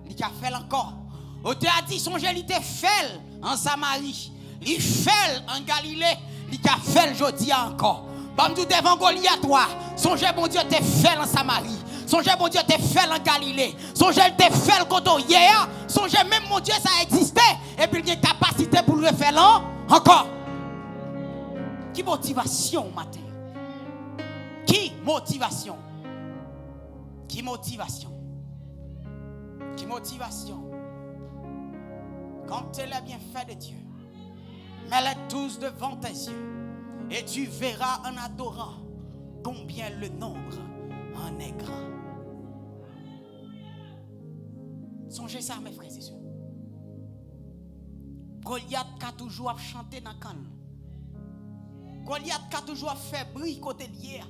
il a fait encore. On te a dit, songe, il te fait en Samarie, il fait en Galilée, il a fait aujourd'hui encore. Bandou devant Goliath, toi, songe, mon Dieu, te fait en Samarie. Songe, mon Dieu, te fait en Galilée. Songe, te fait quand on y est. Songe, même mon Dieu, ça existait. Et puis il y a une capacité pour le faire encore. Qui motivation matin? Qui motivation? Qui motivation? Qui motivation? Quand tu l'as bien fait de Dieu, mets-les tous devant tes yeux et tu verras en adorant combien le nombre en est grand. Songez ça, mes frères et sœurs. Goliath a toujours chanté dans le canne. Goliath a toujours fait bruit côté lié.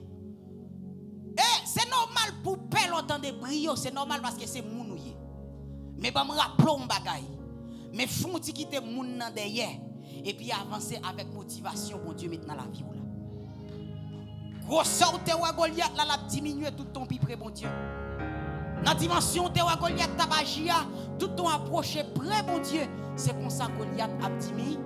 Et c'est normal pour pelle autant de bruit, c'est normal parce que c'est mounouye. Mais je me rappelle un bagay. Mais font quitter moun nan derrière et puis avancer avec motivation pour Dieu maintenant la vie là. Gros sorte wa Goliath là la diminuer tout ton pipré bon Dieu. Dans dimension te wa Goliath tabagia tout ton approcher près bon Dieu. C'est pour ça Goliath a diminué.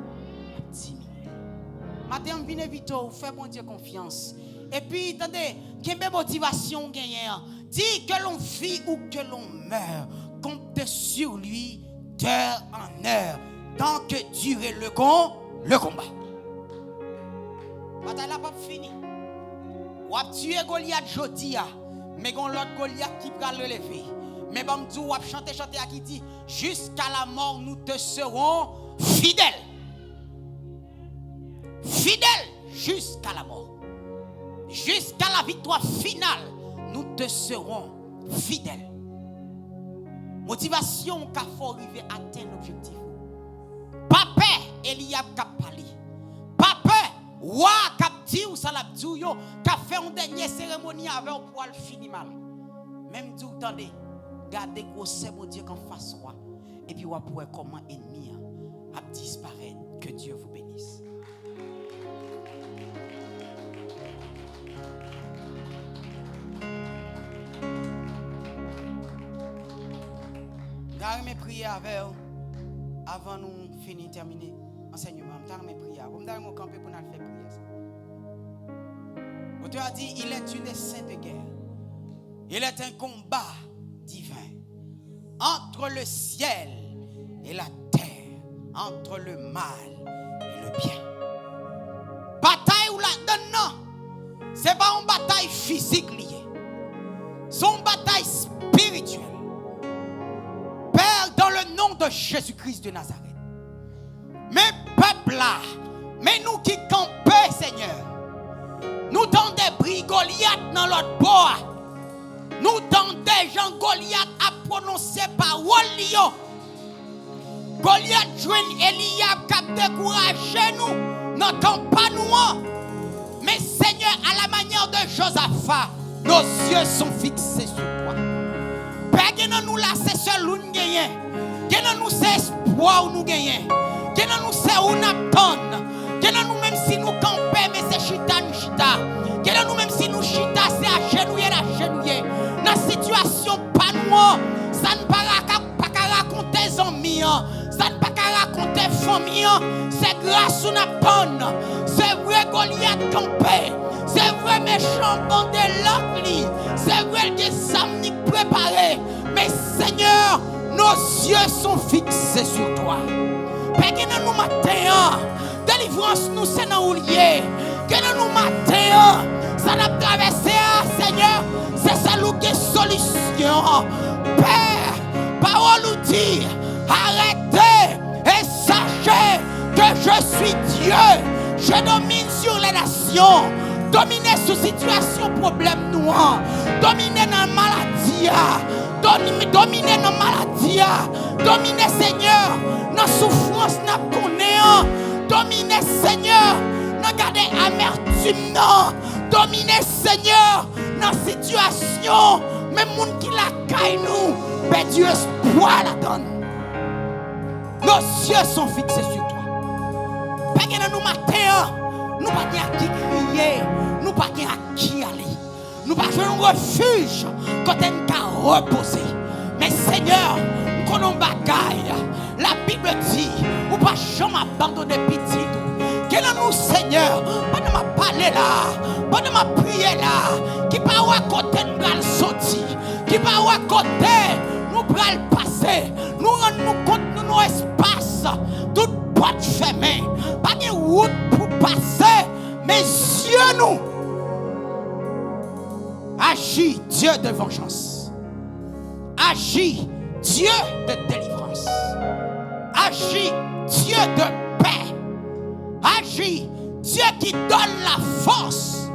Matin vient vite fait bon Dieu confiance. Et puis attendez, quelle motivation gagner. Dis que l'on vit ou que l'on meurt, compte sur lui d'heure en heure, tant que dure le combat. Bataille n'a pas fini. Ou a tué Goliath jodi, mais gon l'autre Goliath qui va le lever. Mais bon Dieu ou a chanter à qui dit jusqu'à la mort nous te serons fidèles. Fidèles jusqu'à la mort. Jusqu'à la victoire finale, nous te serons fidèles. Motivation qu'a faut arriver à atteindre l'objectif. Pas peur, Eliab qu'a parlé. Pas peur, wa qu'a dit ou salabdou yo qu'a fait une dernière cérémonie avec un poil fini mal. Même dit attendez, gardez gros c'est mon Dieu qu'en face soi et puis on pourrait comment ennemi a disparaître. Que Dieu vous bénisse. Car mes prières avec avant nous finir terminer enseignement, car mes prières. Vous me donnez mon campé pour nous faire prière. Vous a dit il est une sainte guerre. Il est un combat divin entre le ciel et la terre, entre le mal et le bien. Bataille ou la donne non, c'est pas une bataille physique liée. C'est une bataille spirituelle. Père, dans le nom de Jésus-Christ de Nazareth, mes peuples là, mais nous qui campons, Seigneur, nous donnons des bris Goliath dans l'autre bois. Nous donnons des gens Goliath à prononcer parole. Goliath joint Eliab qui a découragé nous dans campagne. Mais Seigneur, à la manière de Josaphat, nos yeux sont fixés sur toi. Père, nous là, c'est seul où nous gagnons. Nous c'est espoir où nous gagnons. Nous c'est où nous attendons. Nous même si nous campons, mais c'est chita, nous chita. Nous même si nous chita, c'est agenouiller. Dans la situation pas nous, ça ne peut pas raconter les amis. Ça ne peut pas raconter les familles. C'est grâce à nous attendons. C'est vrai Goliath campé. C'est vrai méchant bandé l'anglais. C'est vrai que ça m'a préparé. Mais Seigneur, nos yeux sont fixés sur toi. Père, que nous matin, délivrance nous c'est dans oublié. Que nous matin, ça n'a traversé, Seigneur, c'est ça qui est solution. Père, parole nous dit, arrêtez et sachez que je suis Dieu. Je domine sur les nations. Dominer sous situation, problème noir. Dominer dans la maladie. Dominer dans la maladie. Dominer, Seigneur, dans la souffrance, dans la connaissance. Dominer, Seigneur, dans garder amertume. Dominer, Seigneur, dans la situation. Même les gens qui la caillent nous, mais Dieu espoir la donne. Nos yeux sont fixés sur toi. Père, nous matin, Nous pas à qui crier, nous pas à qui aller. Nous pas jouer un refuge quand on peut reposer. Mais Seigneur, nous connaissons bagaille. La Bible dit, ou pas jamais abandonner petit. Quel est nous Seigneur, pendant ma parler là, pendant ma prière là, qui pas à côté nous pral sortir, qui pas à côté nous pral passer, nous rendons compte de nos espaces, toute porte fermée, pas de route pour passer, mais Dieu nous agit, Dieu de vengeance, agit, Dieu de délivrance, agit, Dieu de paix, agit, Dieu qui donne la force,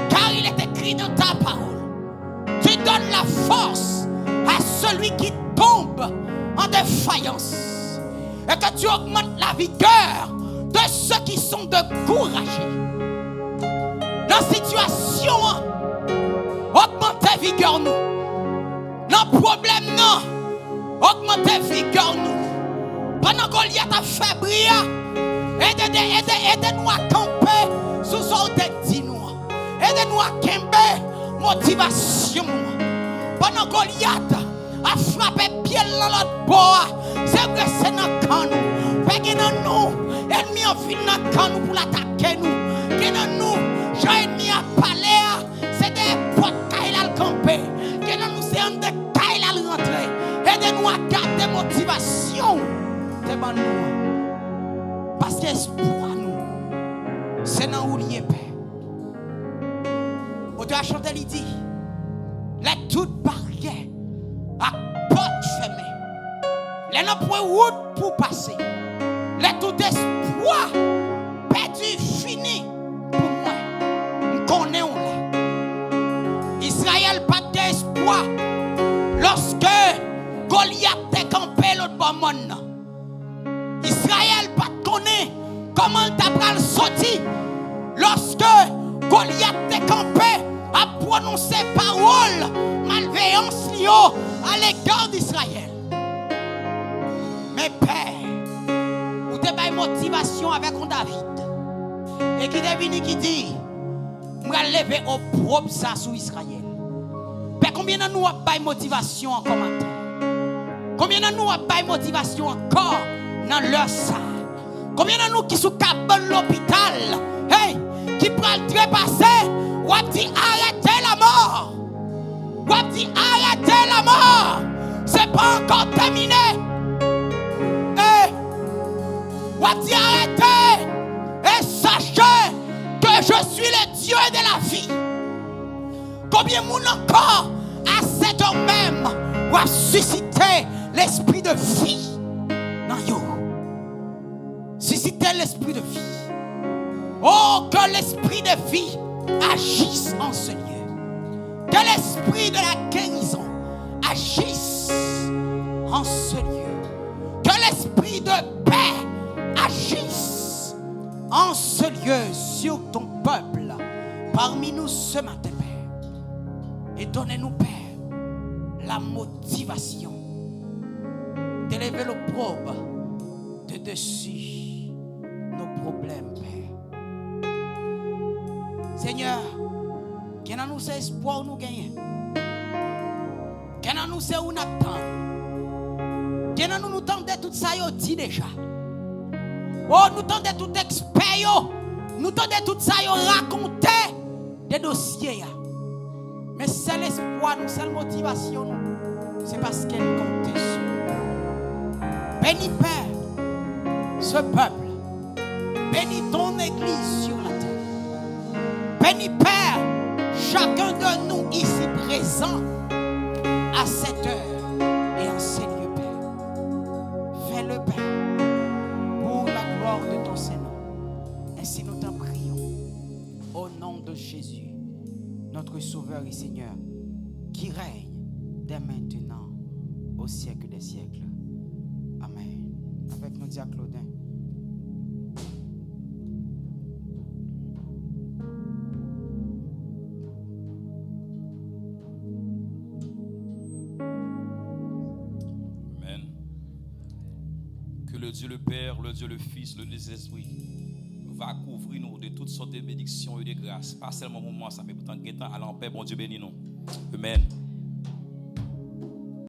car il est écrit dans ta parole, tu donnes la force à celui qui tombe en défaillance, et que tu augmentes la vigueur de ceux qui sont découragés. Dans la situation, augmentez vigueur nous. Dans le problème, non, augmentez vigueur nous. Pendant que Goliath a fait briller, aidez-nous à camper sous son dit nous. Aidez-nous à camper motivation. Pendant que Goliath a frappé pied dans l'autre bord, c'est que c'est dans le camp nous. Fait dans nous, ennemi a fini dans le camp nous pour l'attaquer nous. Que dans nous, j'ai ennemi à parler, c'est des potes qui a campé. Que dans nous, c'est un des qui a rentré. Aidez-nous à garder motivation devant nous. Parce que l'espoir nous, c'est dans où il est paix. Auteur chanter, il dit, les toutes barrières à porte fermée. Les non point route pour passer. Les tout espoir perdu, fini pour moi. Nous connaissons là. Israël pas d'espoir lorsque Goliath est campé l'autre bord monde. Israël pas connaît comment t'as pris le sorti lorsque Goliath est campé à prononcer parole malveillance à l'égard d'Israël. Mais Père, vous avez motivation avec un David et qui est venu qui dit je vais lever au propre ça sur Israël. Père, combien de nous avons motivation en commentaire? Combien de nous avons motivation encore dans leur salle? Combien de nous qui sont cabane l'hôpital, hey, qui prennent le trépasser, ou a dit arrêtez la mort, ou a dit arrêtez la mort, c'est pas encore terminé, hey, ou a dit arrêtez et sachez que je suis le Dieu de la vie. Combien de monde encore à cette heure même ou a suscité l'esprit de vie dans yo? Susciter l'esprit de vie. Oh, que l'esprit de vie agisse en ce lieu. Que l'esprit de la guérison agisse en ce lieu. Que l'esprit de paix agisse en ce lieu sur ton peuple, parmi nous ce matin, Père. Et donnez-nous, Père, la motivation d'élever l'opprobre de dessus nos problèmes, Père. Seigneur, qu'il y a nous espoir nous gagner. Qu'il y a nous c'est où nous attendons. Qu'il y a nous tendons tout ça yo dit déjà. Oh, nous tendons tout expert yo. Nous tendons tout ça yo raconter des dossiers. Mais c'est l'espoir, nous, c'est la motivation. C'est parce qu'elle compte sur nous. Bénis, Père, ce peuple. Bénis ton église sur la terre. Bénis, Père, chacun de nous ici présent à cette heure et en ces lieux, Père. Fais-le, Père, pour la gloire de ton Saint-Nom. Ainsi nous t'en prions. Au nom de Jésus, notre Sauveur et Seigneur, qui règne dès maintenant au siècle des siècles. Amen. Avec nous, diacre Claudin. Amen. Que le Dieu le Père, le Dieu le Fils, le Saint-Esprit va couvrir nous de toutes sortes de bénédictions et de grâces. Pas seulement au moment ça, mais pourtant, à en paix, bon Dieu bénis nous. Amen.